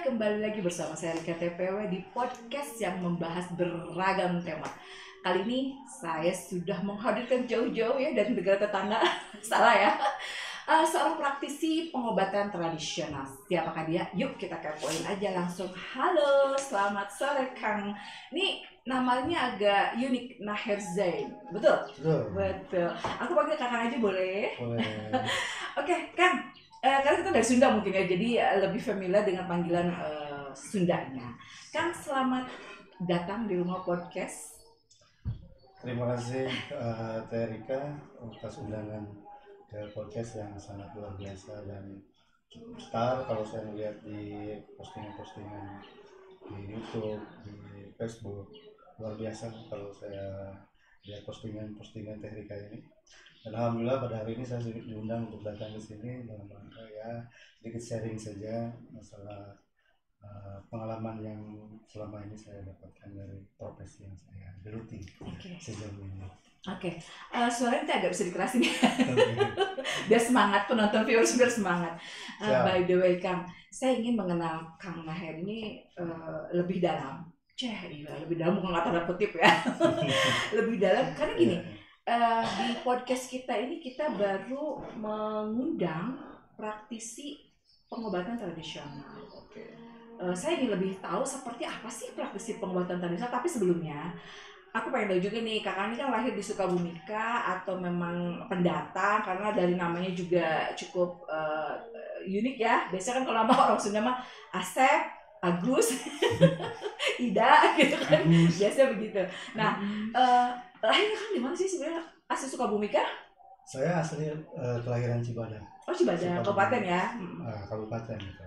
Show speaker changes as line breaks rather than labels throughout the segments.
kembali lagi bersama saya Rika TPW di podcast yang membahas beragam tema. Kali ini saya sudah menghadirkan jauh-jauh ya dari negara tetangga, salah ya, seorang praktisi pengobatan tradisional. Siapakah dia? Yuk kita kepoin aja langsung. Halo, selamat sore Kang. Ini namanya agak unik, Naher Zain. Betul? Betul. Aku panggil Kakang aja boleh?
Boleh.
Oke, Kang. Karena kita dari Sunda mungkin ya, jadi lebih familiar dengan panggilan Sundanya. Kang, selamat datang di Rumah Podcast.
Terima kasih Teh Rika atas undangan ke podcast yang sangat luar biasa dan cukup star kalau saya melihat di postingan-postingan di YouTube, di Facebook. Luar biasa kalau saya lihat postingan-postingan Teh Rika ini. Dan alhamdulillah pada hari ini saya diundang untuk datang ke sini dalam rangka ya sedikit sharing saja masalah pengalaman yang selama ini saya dapatkan dari profesi yang saya geluti sejauh ini.
Oke. Suaranya agak bisa dikerasin ya. Biar semangat, penonton viewers biar semangat. By the way Kang, saya ingin mengenal Kang Naher ini lebih dalam. Lebih dalam bukan tanda kutip ya. Lebih dalam karena gini, di podcast kita ini kita baru mengundang praktisi pengobatan tradisional. Saya ingin lebih tahu seperti apa sih praktisi pengobatan tradisional, tapi sebelumnya aku pengen tahu juga nih, Kakak ini kan lahir di Sukabumi atau memang pendatang, karena dari namanya juga cukup unik ya. Biasanya kan kalau nama orang Sunda mah Asep, Agus, Ida gitu kan, biasanya begitu. Nah, lahirnya kan di mana sih sebenarnya? Asli Sukabumi kah?
Saya asli kelahiran Cibadak.
Oh Cibadak, kabupaten ya?
Kabupaten gitu.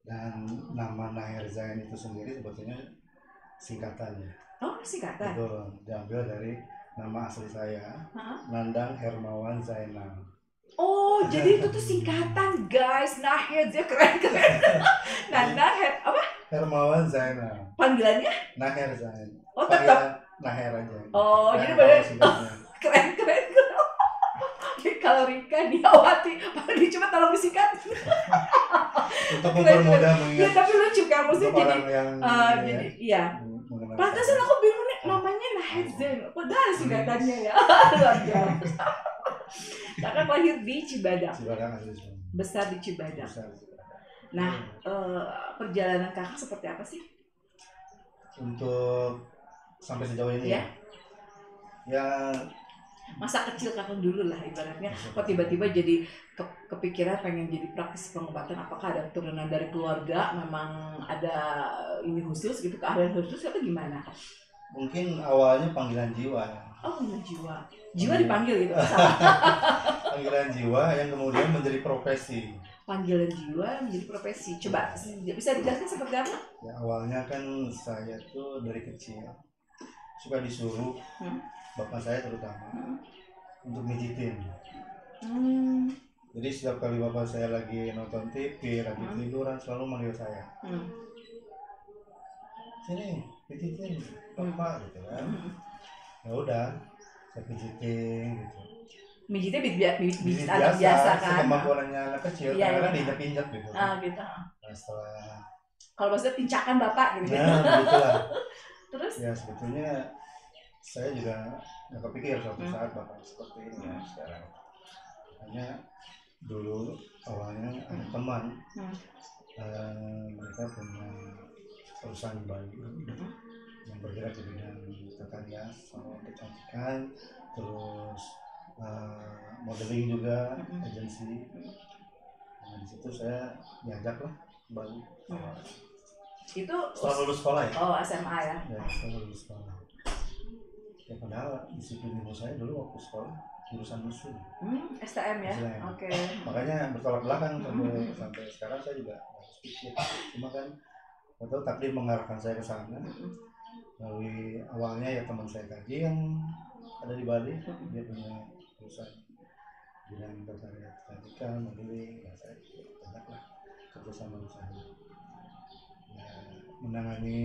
Dan nama Naher Zain itu sendiri sebetulnya singkatannya.
Oh singkatan?
Betul, diambil dari nama asli saya, Nandang Hermawan Zainal.
Oh jadi itu tuh singkatan guys, Naher Zain, keren. Nandang apa?
Hermawan Zainal.
Panggilannya?
Naher Zain.
Oh tetap
Naher aja.
Oh jadi benar keren. Kalau Rika Diawati, cuma tolong disingkat.
Untuk mempermudah mengingat.
Ya tapi lucu kan, maksudnya
jadi
iya. Pantesan aku bingung nih namanya Naher Zain, padahal singkatannya ya. Luar biasa. Kakak lahir di Cibadak. Besar di Cibadak. Nah, perjalanan kakak seperti apa sih?
Untuk sampai sejauh ini ya
masa kecil kakak dulu lah ibaratnya, kok tiba-tiba jadi kepikiran pengen jadi praktisi pengobatan. Apakah ada turunan dari keluarga, memang ada ini khusus gitu, keahlian khusus atau gimana?
Mungkin awalnya panggilan jiwa ya.
Oh panggilan jiwa dipanggil gitu.
Panggilan jiwa yang kemudian menjadi profesi.
Panggilan jiwa menjadi profesi, coba bisa dijelaskan seperti apa?
Ya awalnya kan saya tuh dari kecil suka disuruh bapak saya terutama untuk mijitin. Jadi setiap kali bapak saya lagi nonton TV, lagi tiduran selalu manggil saya. Sini, pijitin bapak gitu kan. Ya udah, saya pijitin gitu.
Mijitnya bijit anak biasa kan.
Kemampuannya anak kecil, karena diinjak-injak gitu.
Gitu.
Nah setelah
kalau maksudnya pincakan bapak gitu.
Nah begitulah.
Terus?
Ya sebetulnya saya juga nggak kepikir suatu saat bakal seperti ini ya sekarang. Hanya dulu awalnya ada teman, mereka punya perusahaan bayu yang bergerak di bidang tata rias sama kecantikan, terus modeling juga, agensi. Nah di situ saya diajak lah Bali.
Itu
setelah lulus sekolah ya?
Oh SMA ya?
Ya setelah lulus sekolah. Ya padahal disiplin ibu saya dulu waktu sekolah jurusan musuh.
STM ya?
Oke. Makanya bertolak belakang sampai sekarang saya juga harus pikir. Cuma kan atau takdir mengarahkan saya ke sana. Melalui awalnya ya teman saya tadi yang ada di Bali, dia punya perusahaan bidang tata rias kecantikan, modeling, ya saya banyaklah kerjasama di sana. Ya, menangani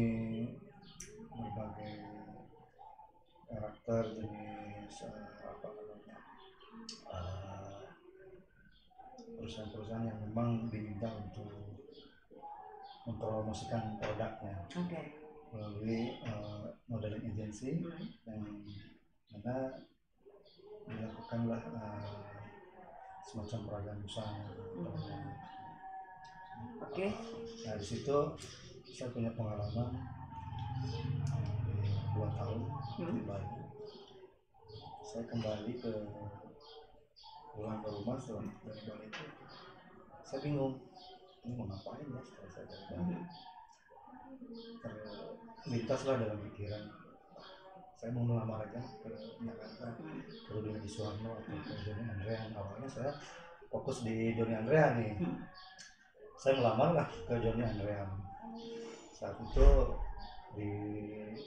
berbagai karakter jenis perusahaan-perusahaan yang memang diminta untuk mempromosikan produknya melalui modeling agency yang mana dilakukanlah semacam peragaan busana. Nah di situ saya punya pengalaman 2 tahun di Bali. Saya kembali pulang ke rumah setelah dari Bali itu, saya bingung ini mau ngapain ya setelah saya dari Bali. Terlintaslah dalam pikiran saya mau melamar aja ke Jakarta, ke Rudi Hadisuwarno atau ke Joni Andrean. Awalnya saya fokus di Joni Andrean nih. Saya melamar lah ke Joni Andrean. Saat itu di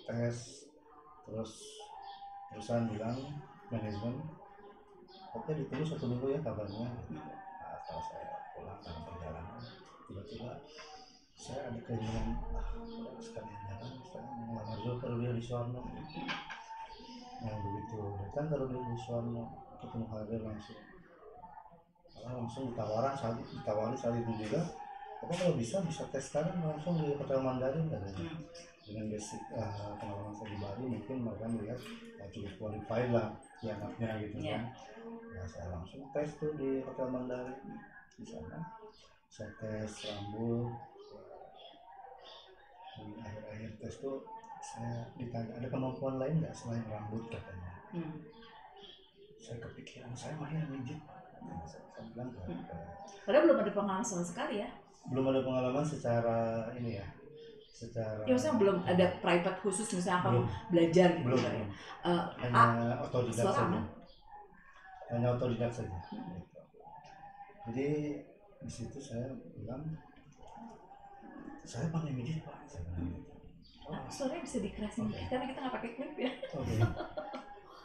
tes, terus perusahaan bilang, manajemen, oke ditunggu 1 minggu ya kabarnya. Nah, setelah saya pulang dalam perjalanan, tiba-tiba saya ada keinginan, sekalian jalan, saya melamar juga ke Rudi Hadisuwarno. Nah begitu datang ke Rudi Hadisuwarno, ketemu Hadir langsung ditawari saat itu juga, apa kalau bisa tes sekarang langsung di Hotel Mandarin katanya. Dengan basic pengalaman saya di Bali mungkin mereka melihat cukup qualified lah dianggapnya gitu kan. Nah saya langsung tes tuh di Hotel Mandarin. Di sana saya tes rambut. Di akhir-akhir tes tuh saya ditanya ada kemampuan lain nggak selain rambut katanya. Saya kepikiran saya mahir mijit. Saya bilang
padahal belum ada pengalaman sama sekali ya.
Belum ada pengalaman secara ini ya.
Ya maksudnya belum ada private khusus misalnya kamu belajar gitu
belum,
ya.
Hanya otodidak saja. Hanya otodidak saja. Jadi di situ saya bilang saya pandai mijit Pak.
Suaranya bisa dikerasin karena kita nggak pakai klip ya.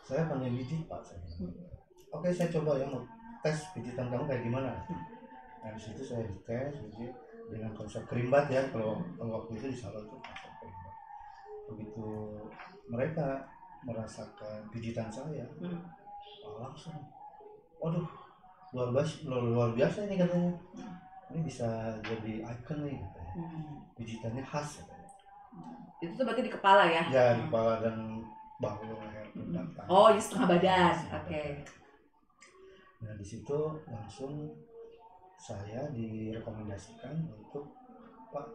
Saya pandai mijit Pak. Oke, saya coba ya mau tes pijitan kamu kayak gimana. Nah di situ saya dites mijit dengan konsep kerimbat ya, kalau waktu itu di Salo itu konsep kerimbat. Begitu mereka merasakan pijitan saya, langsung, waduh luar biasa ini katanya, ini bisa jadi icon nih katanya, pijitannya khas katanya.
Itu tuh berarti di kepala ya?
Ya di kepala dan bahu, leher, pundak, tangan.
Oh di setengah badan, oke.
Nah di situ langsung saya direkomendasikan untuk Pak,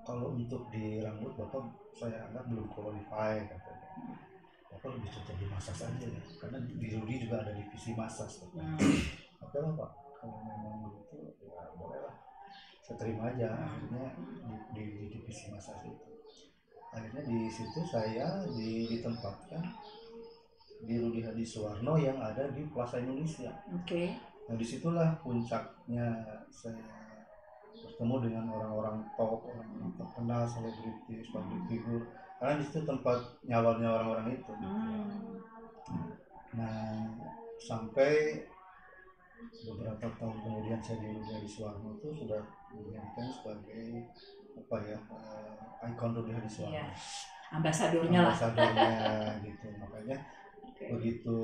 kalau untuk di rambut Bapak saya anggap belum qualified katanya. Bapak lebih cocok di massage saja ya, karena di Rudi juga ada divisi massage. Oke lah Pak, kalau memang begitu ya boleh lah, saya terima aja. Akhirnya di divisi massage itu, akhirnya di situ saya ditempatkan di Rudi Hadisuwarno yang ada di Plaza Indonesia. Nah disitulah puncaknya saya bertemu dengan orang-orang top, orang terkenal, selebritis, public figure, karena disitu tempat nyawalnya orang-orang itu. Nah sampai beberapa tahun kemudian saya di Rudi Hadisuwarno itu sudah dijadikan sebagai ikon Rudi Hadisuwarno,
ambasadornya
gitu. Makanya begitu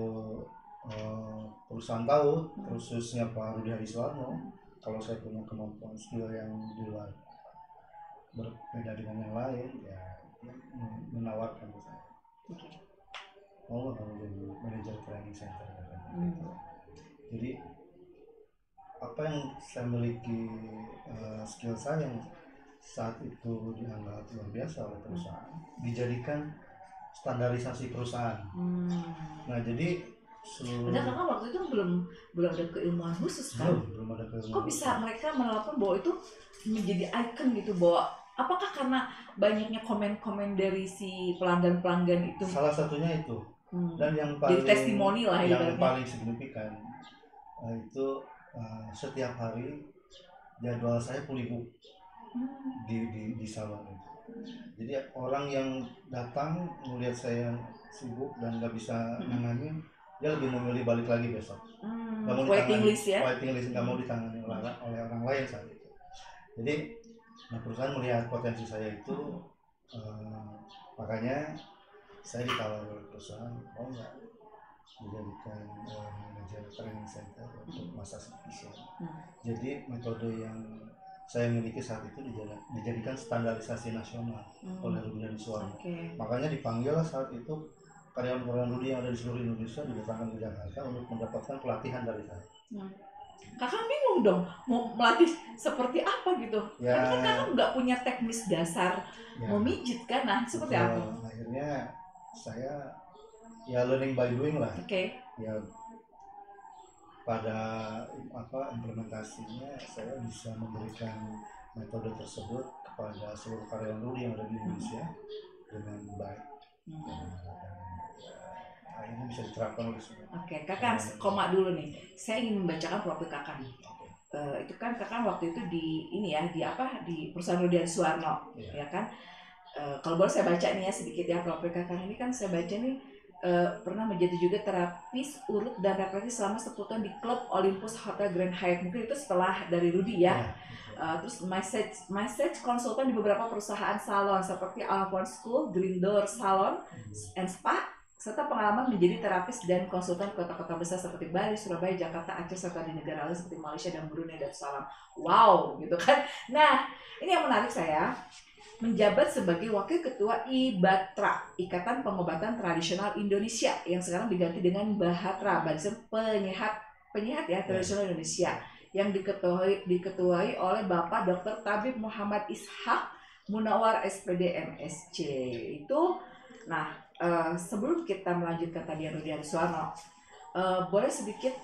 perusahaan tahu, khususnya Pak Rudi Hadisuwarno, kalau saya punya kemampuan skill yang di luar berbeda dengan yang lain, ya menawarkan ke saya, mau nggak kamu jadi manajer training center gitu. Jadi apa yang saya miliki, skill saya yang saat itu dianggap luar biasa oleh perusahaan, dijadikan standarisasi perusahaan. Nah jadi
padahal kakak waktu itu belum ada keilmuan khusus kan?
Belum ada keilmuan.
Kok bisa mereka menelepon bahwa itu menjadi icon gitu, bahwa apakah karena banyaknya komen-komen dari si pelanggan itu?
Salah satunya itu. Dan yang paling
jadi testimoni lah
yang paling signifikan itu setiap hari jadwal saya fully book di salon itu. Jadi orang yang datang melihat saya sibuk dan nggak bisa nanganin, dia lebih memilih balik lagi besok. Nggak mau
waiting list ya?
Waiting list, nggak mau ditangani oleh orang lain saat itu. Jadi perusahaan melihat potensi saya itu, makanya saya ditawar oleh perusahaan, mau nggak dijadikan manajer training center untuk massage Indonesia. Jadi metode yang saya miliki saat itu dijadikan standarisasi nasional oleh Rudian Suwarno. Makanya dipanggil saat itu karyawan-karyawan Rudi yang ada di seluruh Indonesia didatangkan ke Jakarta untuk mendapatkan pelatihan dari saya.
Kakak bingung dong mau melatih seperti apa gitu.
Ya,
kan kakak nggak punya teknis dasar memijit kan, nah seperti apa?
Akhirnya saya ya learning by doing lah. Ya pada implementasinya saya bisa memberikan metode tersebut kepada seluruh karyawan Rudi yang ada di Indonesia dengan baik. Ini bisa diterapkan oleh semua.
Kakak koma dulu nih. Saya ingin membacakan profil kakak nih. Itu kan kakak waktu itu di perusahaan Rudian Suwarno, ya kan? Kalau boleh saya baca nih ya sedikit ya profil kakak ini kan saya baca nih. Pernah menjadi juga terapis urut dan refleksi selama 10 tahun di klub Olympus Hotel Grand Hyatt. Mungkin itu setelah dari Rudi ya. Terus message konsultan di beberapa perusahaan salon seperti Alphonse School, Green Door Salon and Spa, serta pengalaman menjadi terapis dan konsultan kota-kota besar seperti Bali, Surabaya, Jakarta, Aceh, serta di negara lain seperti Malaysia dan Brunei Darussalam. Wow, gitu kan. Nah, ini yang menarik saya. Menjabat sebagai Wakil Ketua IBATRA, Ikatan Pengobatan Tradisional Indonesia, yang sekarang diganti dengan BAHATRA, Badan Penyehat ya Tradisional Indonesia, yang diketuai oleh Bapak Dr. Tabib Muhammad Ishak Munawar SPD MSc. Itu, nah sebelum kita melanjutkan tadi yang Rudian Suwarno, boleh sedikit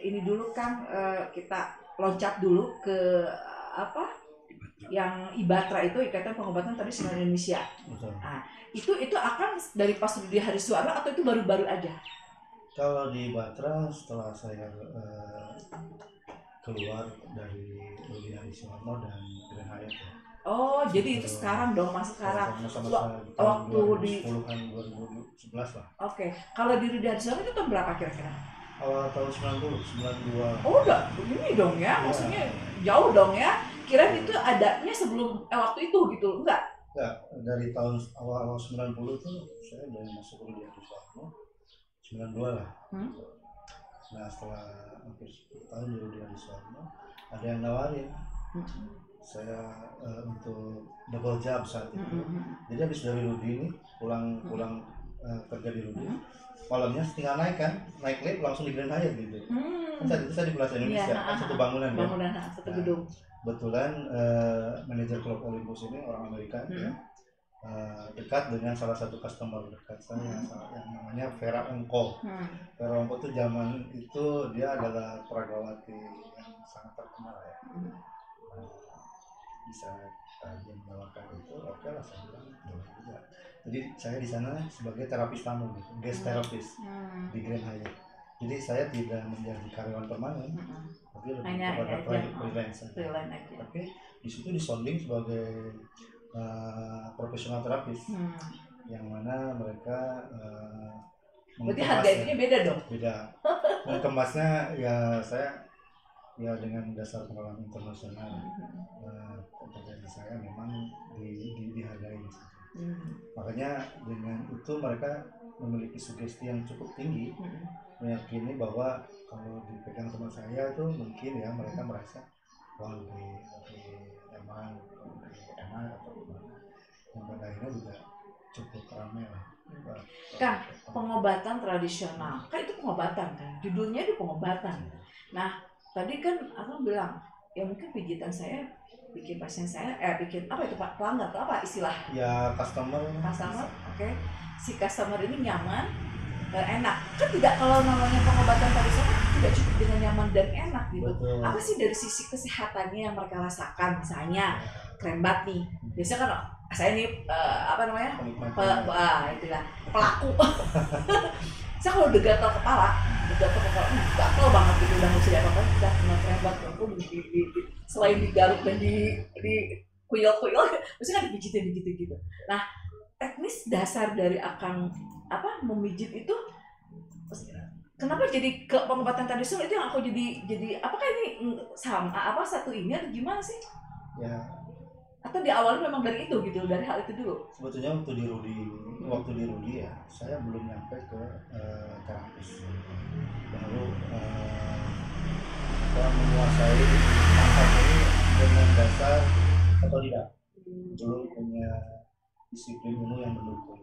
ini dulu Kang, kita loncat dulu ke yang IBATRA itu Ikatan Pengobatan Tradisional Indonesia. Nah, itu akan dari pas Rudi Hariswarno atau itu baru-baru aja?
Kalau di IBATRA setelah saya keluar dari Rudi Hariswarno dan Grand Hyatt ya.
Oh, jadi itu sekarang dong, Mas sekarang.
Waktu di 2011 lah.
Kalau di Rudi Hariswarno itu tahun berapa kira-kira?
Awal tahun 92.
Oh, udah begini dong ya, maksudnya jauh dong ya. Kirain itu adanya sebelum waktu itu gitu, enggak?
Enggak, dari tahun awal 90 tuh saya udah masuk Rudi Hariswarno 92 lah. Nah setelah hampir 10 tahun di Rudi Hariswarno ada yang nawarin saya untuk double job saat itu. Jadi habis dari Rudi ini pulang kerja di Rudi, malamnya tinggal naik lift langsung di Grand Hyatt gitu. Kan saat itu saya di Plaza Indonesia, satu bangunan
satu gedung.
Kebetulan manajer klub Olympus ini orang Amerika ya, dekat dengan salah satu customer dekat saya yang namanya Vera Ongko. Vera Ongko itu zaman itu dia adalah peragawati yang sangat terkenal ya. Bisa dia menawarkan itu, oke lah saya bilang boleh juga. Jadi saya di sana sebagai terapis tamu gitu, guest therapist di Grand Hyatt. Jadi saya tidak menjadi karyawan permanen, tapi lebih kepada freelance. Tapi di situ disonding sebagai profesional terapis, yang mana mereka
berarti harga itunya beda dong?
Beda. Dan kemasnya ya saya ya dengan dasar pengalaman internasional, kompetensi saya memang dihargai. Makanya dengan itu mereka memiliki sugesti yang cukup tinggi, meyakini bahwa kalau dipegang teman saya itu mungkin ya mereka merasa wah lebih enak atau gimana. Yang pada akhirnya juga cukup ramai lah.
Kan pengobatan tradisional, kan itu pengobatan kan, judulnya itu pengobatan. Nah tadi kan aku bilang ya mungkin pijitan saya bikin pasien saya bikin apa itu Pak, pelanggan atau apa istilah
ya customer.
Si customer ini nyaman, enak kan. Tidak, kalau namanya pengobatan tradisional tidak cukup dengan nyaman dan enak gitu.
Betul.
Apa sih dari sisi kesehatannya yang mereka rasakan? Misalnya krembat nih, biasanya kan saya ini itulah pelaku. Saya kalau udah gatal kepala gatal banget gitu, udah nggak bisa diapa-apain, udah kena krembat aku selain digaruk dan di kuyel-kuyel, maksudnya kan dipijitin gitu. Nah teknis dasar dari akan memijit itu kenapa jadi ke pengobatan tradisional itu yang aku jadi apakah ini sama satu ini atau gimana sih
ya,
atau di awal memang dari itu gitu, dari hal itu dulu?
Sebetulnya waktu di Rudi ya saya belum nyampe ke terapis, baru menguasai pangkat ini dengan dasar atau tidak, belum punya disiplin ilmu yang mendukung.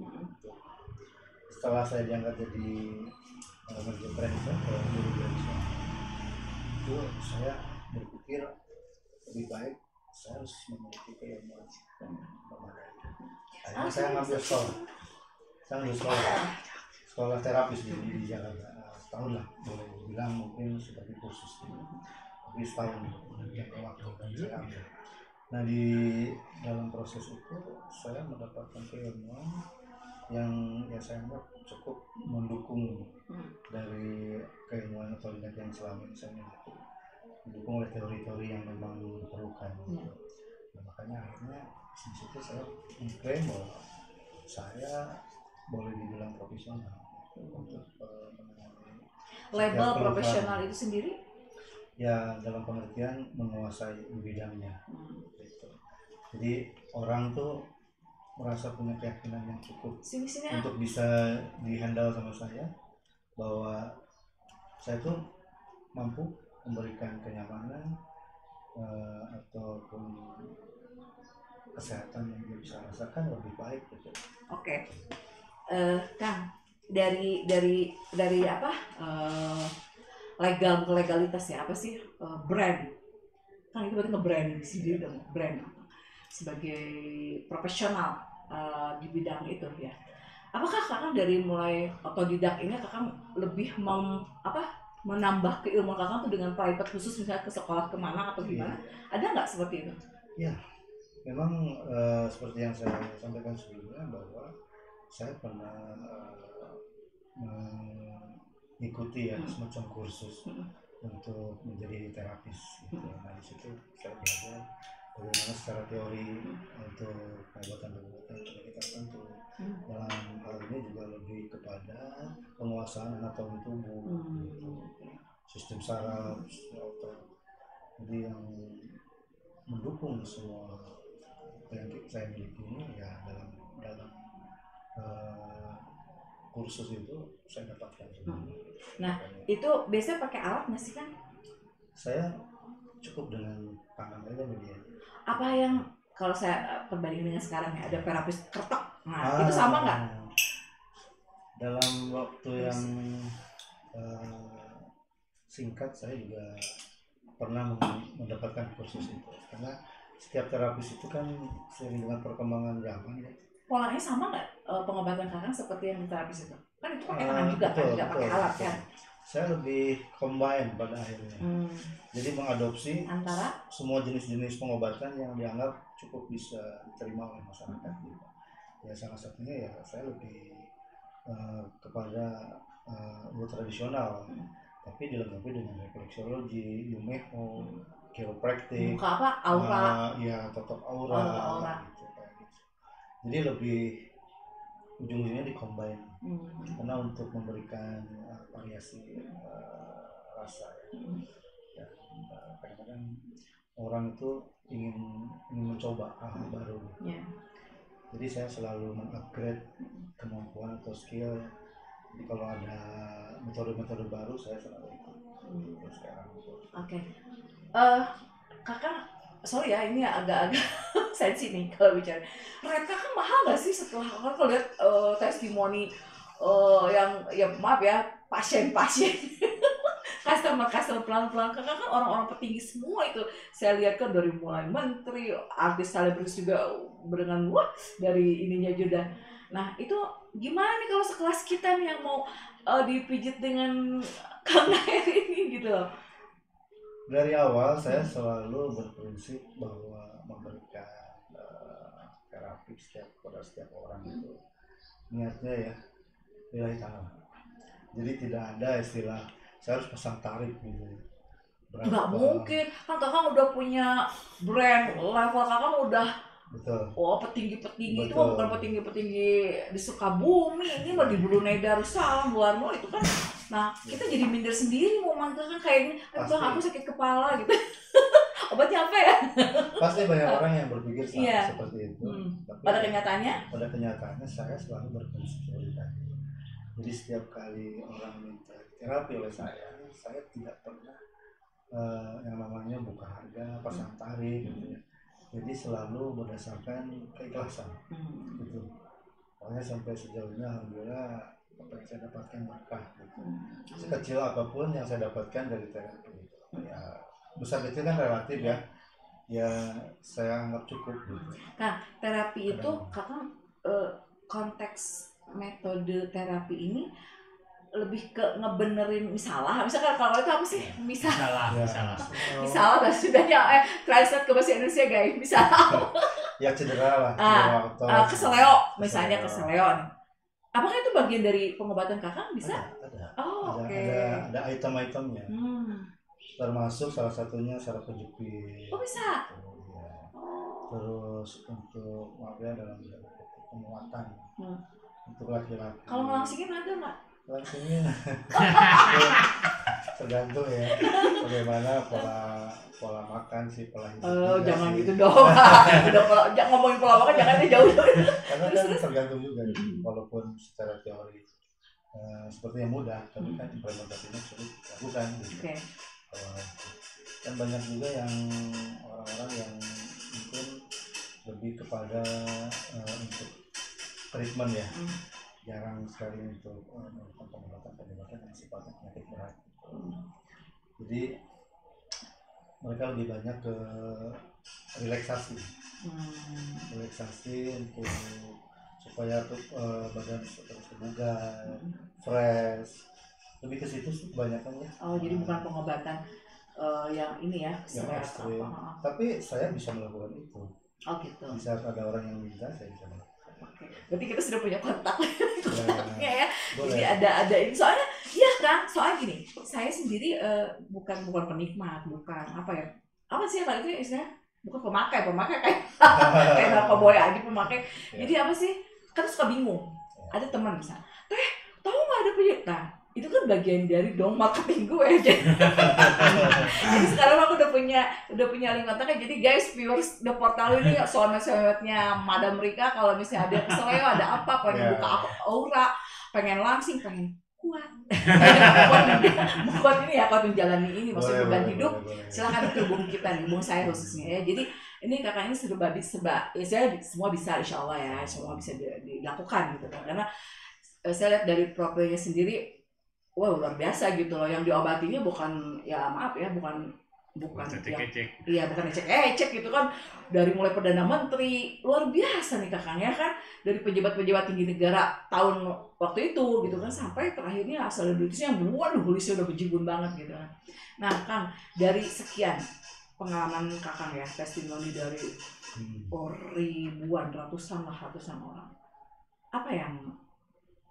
Setelah saya diangkat jadi manajer brand itu saya berpikir lebih baik saya harus memiliki keilmuan memadai. Akhirnya saya ngambil sekolah terapis di Jakarta, setahun lah, boleh dibilang mungkin seperti kursus, tapi setahun jangka waktu dan saya ambil. Nah di dalam proses itu saya mendapatkan keilmuan yang saya anggap cukup mendukung dari keilmuan otodidak yang selama ini saya miliki, didukung oleh teori-teori yang memang diperlukan. Nah, makanya akhirnya di situ saya mengklaim bahwa saya boleh dibilang profesional untuk menangani
label profesional itu sendiri
ya dalam pengertian menguasai di bidangnya. Gitu. Jadi orang tuh merasa punya keyakinan yang cukup untuk bisa dihandle sama saya, bahwa saya tuh mampu memberikan kenyamanan ataupun kesehatan yang dia bisa rasakan lebih baik gitu.
Oke. Kang, dari apa legalitas ya, apa sih brand kan itu berarti nge-brand sendiri dong, brand sebagai profesional di bidang itu ya. Apakah kakak dari mulai otodidak ini kakak lebih menambah keilmuan kakak tuh dengan private khusus, misalnya ke sekolah kemana atau gimana? Ada nggak seperti itu?
Ya, memang seperti yang saya sampaikan sebelumnya bahwa saya pernah mengikuti semacam kursus untuk menjadi terapis gitu. Nah di situ saya belajar bagaimana secara teori untuk pengobatan penyakit tertentu. Dalam hal ini juga lebih kepada penguasaan anatomi tubuh, sistem saraf, otot. Jadi yang mendukung semua yang saya miliki ini ya dalam kursus itu saya dapatkan semua.
Nah itu biasanya pakai alat nggak sih kan?
Saya cukup dengan tangan aja media.
Apa yang kalau saya perbandingan dengan sekarang ya, ada terapis kertok, nah itu sama nggak?
Dalam waktu yang singkat saya juga pernah mendapatkan kursus itu, karena setiap terapis itu kan seiring dengan perkembangan zaman ya.
Polanya sama nggak pengobatan kakak seperti yang di terapis itu? Kan itu pakai tangan juga kan, nggak pakai alat kan?
Saya lebih combine pada akhirnya. Jadi mengadopsi antara semua jenis-jenis pengobatan yang dianggap cukup bisa diterima oleh masyarakat. Ya salah satunya ya saya lebih kepada tradisional, tapi dilengkapi dengan refleksologi, Yumeho, chiropractic,
aura,
ya totok aura. Gitu. Jadi lebih ujung-ujungnya dikombin karena untuk memberikan variasi rasa ya. Kadang-kadang orang itu ingin mencoba hal baru. Jadi saya selalu mengupgrade kemampuan atau skill. Jadi kalau ada metode-metode baru saya selalu ikut. Sekarang.
Oke. Kakak, sorry ya ini agak-agak sensi nih kalau bicara. Rate kakak mahal nggak sih setelah kakak lihat testimoni yang ya maaf ya pasien-pasien customer pelan-pelan, kakak kan orang-orang petinggi semua itu. Saya lihat kan dari mulai menteri, artis selebritis juga dengan dari ininya juga. Nah itu gimana nih kalau sekelas kita nih yang mau dipijit dengan Kang Nair ini gitu loh.
Dari awal saya selalu berprinsip bahwa memberikan terapi pada setiap orang itu niatnya ya lillahi ta'ala. Jadi tidak ada istilah saya harus pasang tarif gitu.
Nggak mungkin, kan kakak udah punya brand, level kakak udah
betul.
Petinggi-petinggi itu bukan petinggi-petinggi di Sukabumi, ini mah di Brunei Darussalam, Warno itu kan. Nah kita jadi minder sendiri mau manggil kan kayaknya, aku sakit kepala gitu. Obatnya apa ya?
Pasti banyak orang yang berpikir seperti itu.
Tapi pada
kenyataannya saya selalu berprinsip seperti tadi. Jadi setiap kali orang minta terapi oleh saya tidak pernah yang namanya buka harga, pasang tarif gitu ya. Jadi selalu berdasarkan keikhlasan gitu. Pokoknya sampai sejauh ini alhamdulillah apa yang saya dapatkan berkah gitu. Sekecil apapun yang saya dapatkan dari terapi gitu. Ya besar kecil kan relatif ya. Ya saya anggap cukup gitu.
Nah, terapi itu kakak konteks metode terapi ini lebih ke ngebenerin misalkan kalau itu apa sih misalah bahasa Sundanya translate ke bahasa Indonesia guys misalah
ya cedera lah cedera
keseleo misalnya keseleo apakah itu bagian dari pengobatan kakak bisa
ada
ada
item-itemnya termasuk salah satunya saraf kejepit
bisa
gitu, ya. Terus untuk dalam penguatan untuk laki-laki
kalau ngelangsingin ada nggak
langsungnya tergantung ya bagaimana pola makan sih pola hidup
jangan gitu dong udah jangan ngomongin pola makan jangan jauh
karena kan tergantung juga walaupun secara teori sepertinya mudah tapi kan implementasinya sulit dilakukan gitu. Dan banyak juga yang orang-orang yang mungkin lebih kepada untuk treatment ya jarang sekali untuk pengobatan yang sifatnya penyakit berat. Jadi mereka lebih banyak ke relaksasi untuk supaya badan terus terbugar, fresh. Lebih ke situ sih kebanyakan ya.
Jadi bukan pengobatan yang ini ya,
yang ekstrim. Tapi saya bisa melakukan itu.
Gitu.
Bisa ada orang yang minta saya bisa melakukan.
Berarti kita sudah punya kontaknya ya. Jadi ada ini soalnya ya kan, soalnya gini, saya sendiri bukan penikmat, bukan apa sih kalau itu istilahnya bukan pemakai kayak narkoboy aja pemakai. Jadi apa sih? Kan suka bingung. Ada teman misalnya, tahu nggak ada penyakit? Itu kan bagian dari dong marketing gue aja. Jadi sekarang aku udah punya link kontaknya. Jadi guys, viewers The Portal ini soalnya Madam Rika kalau misalnya ada keseleo, ada apa, pengen buka aura, pengen langsing, pengen kuat. Kuat ini ya, kuat menjalani ini maksudnya beban hidup. Silakan hubungi kita nih, hubungi saya khususnya ya. Jadi ini kakak ini serba ya saya semua bisa insya Allah ya, semua bisa dilakukan gitu kan. Karena saya lihat dari profilnya sendiri wah luar biasa gitu loh, yang diobatinya bukan ya maaf ya bukan bukan ecek gitu kan, dari mulai Perdana Menteri luar biasa nih kakaknya kan, dari pejabat tinggi negara tahun waktu itu gitu kan, sampai terakhirnya selebritisnya yang waduh tulisnya udah bejibun banget gitu kan. Nah Kang, dari sekian pengalaman kakak ya, testimoni dari ribuan ratusan orang, apa yang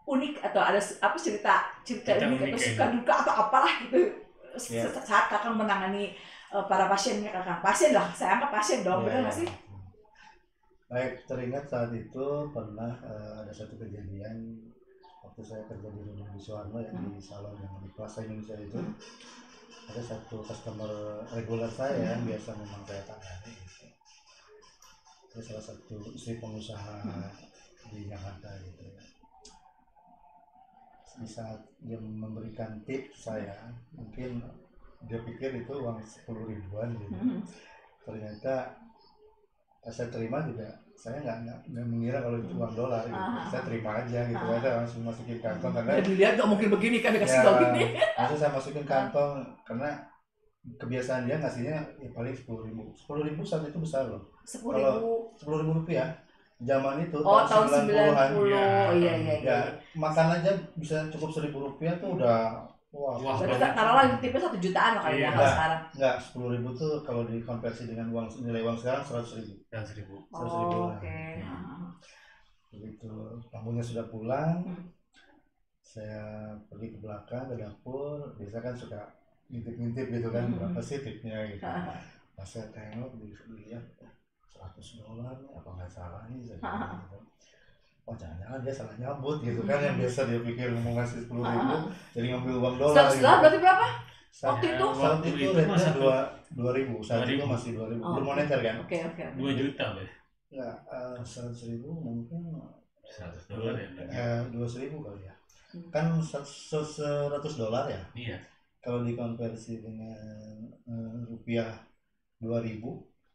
unik atau ada apa cerita unik atau suka duka atau apalah gitu saat kakak menangani para pasiennya kakak, pasien lah saya anggap pasien dong, benar nggak sih?
Baik, teringat saat itu pernah ada satu kejadian waktu saya kerja di Rudi Suwarno ya, di salon yang di Plaza Indonesia itu. Ada satu customer reguler saya yang biasa memang saya tangani gitu. Dia salah satu istri pengusaha di Jakarta gitu. Di saat dia memberikan tips saya, mungkin dia pikir itu uang 10 ribuan gitu. Ternyata saya terima juga, saya nggak mengira kalau itu uang dolar gitu. Saya terima aja gitu, saya langsung masukin kantong karena
dilihat nggak mungkin begini kan dikasih tau gini.
Langsung saya masukin kantong karena kebiasaan dia ngasihnya ya paling 10 ribu saat itu besar loh. 10 ribu rupiah zaman itu
tahun 90-an. Iya.
Ya, makan aja bisa cukup 1.000 rupiah tuh udah wah.
Taruhlah tipnya 1 jutaan lah kali ya kalau sekarang.
Enggak, 10 ribu tuh kalau dikonversi dengan nilai uang sekarang 100 ribu. 100 ribu lah. Begitu tamunya sudah pulang, saya pergi ke belakang ke dapur, biasa kan suka ngintip-ngintip gitu kan, berapa sih tipnya gitu. Pas saya tengok dilihat $100 apa nggak salah nih saya gitu. Oh jangan-jangan dia salah nyabut gitu kan, yang biasa dia pikir mau ngasih 10 ribu jadi ngambil uang dolar gitu.
Berarti berapa?
Saat itu rate-nya 2.000, saat itu masih 2.000, belum moneter kan?
Oke.
2 juta deh.
Enggak, 100 ribu mungkin
$100 ya?
200 ribu kali ya. Kan $100 ya?
Iya.
kalau dikonversi dengan rupiah 2.000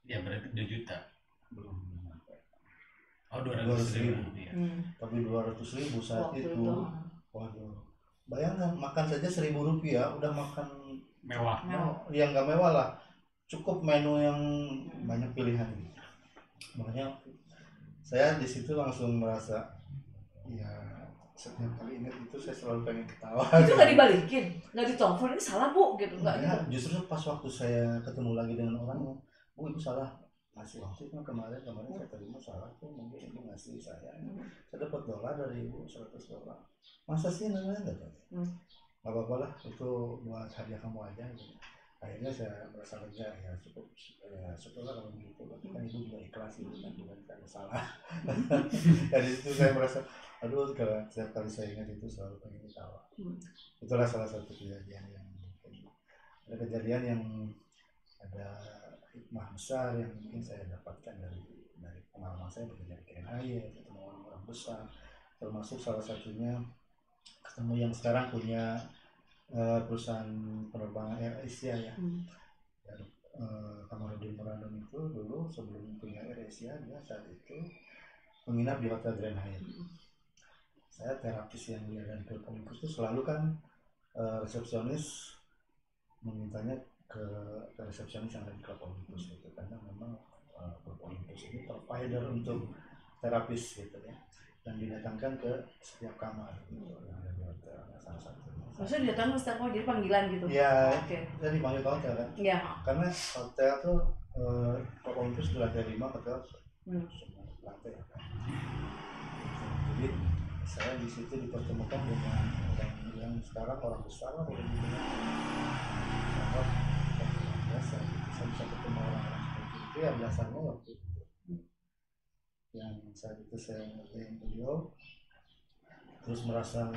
ya berarti 2 juta
belum.
Oh 200.000 ya.
Tapi 200.000 saat itu, waduh, bayangkan makan saja 1.000 rupiah udah makan
mewah.
Ya nggak mewah lah, cukup menu yang banyak pilihan. Makanya saya di situ langsung merasa ya setiap kali ingat itu saya selalu pengen ketawa.
Itu nggak dibalikin, nggak ditelepon, ini salah bu gitu, nggak gitu.
Justru pas waktu saya ketemu lagi dengan orangnya, bu itu salah ngasih waktu itu kemarin saya terima salah tuh, mungkin ibu ngasih saya dapat dolar dari ibu $100. Masa sih namanya nggak apa-apa lah, itu buat hadiah kamu aja gitu. Akhirnya saya merasa lega, ya cukup syukurlah kalau begitu, kan ibu juga ikhlas gitu kan, bukan karena salah. Dari situ saya merasa aduh, kalau setiap kali saya ingat itu selalu pengen ketawa. Itulah salah satu kejadian yang ada kejadian yang ada hikmah besar yang mungkin saya dapatkan dari pengalaman saya bekerja di KNI, ketemu orang-orang besar, termasuk salah satunya ketemu yang sekarang punya perusahaan penerbangan Air Asia ya. Kamarudin Murandom itu dulu sebelum punya Air Asia, dia saat itu menginap di Hotel Grand Hyatt. Saya terapis yang dia dari Klub Olympus itu selalu kan resepsionis memintanya ke resepsionis yang ada di Klub Olympus gitu, karena memang Klub Olympus ini provider untuk terapis gitu ya, dan didatangkan ke setiap kamar gitu yang ada di hotel. Salah satunya
maksudnya didatangkan setiap kamar, jadi panggilan gitu
ya. Saya dipanggil ke hotel kan
ya,
karena hotel tuh Klub Olympus di lantai 5, hotel semua lantai kan. Jadi saya di situ dipertemukan dengan orang yang sekarang orang besar lah, boleh dibilang orang biasa. Saya bisa ketemu orang seperti itu ya, biasanya waktu itu yang saat itu saya ngertiin beliau, terus merasa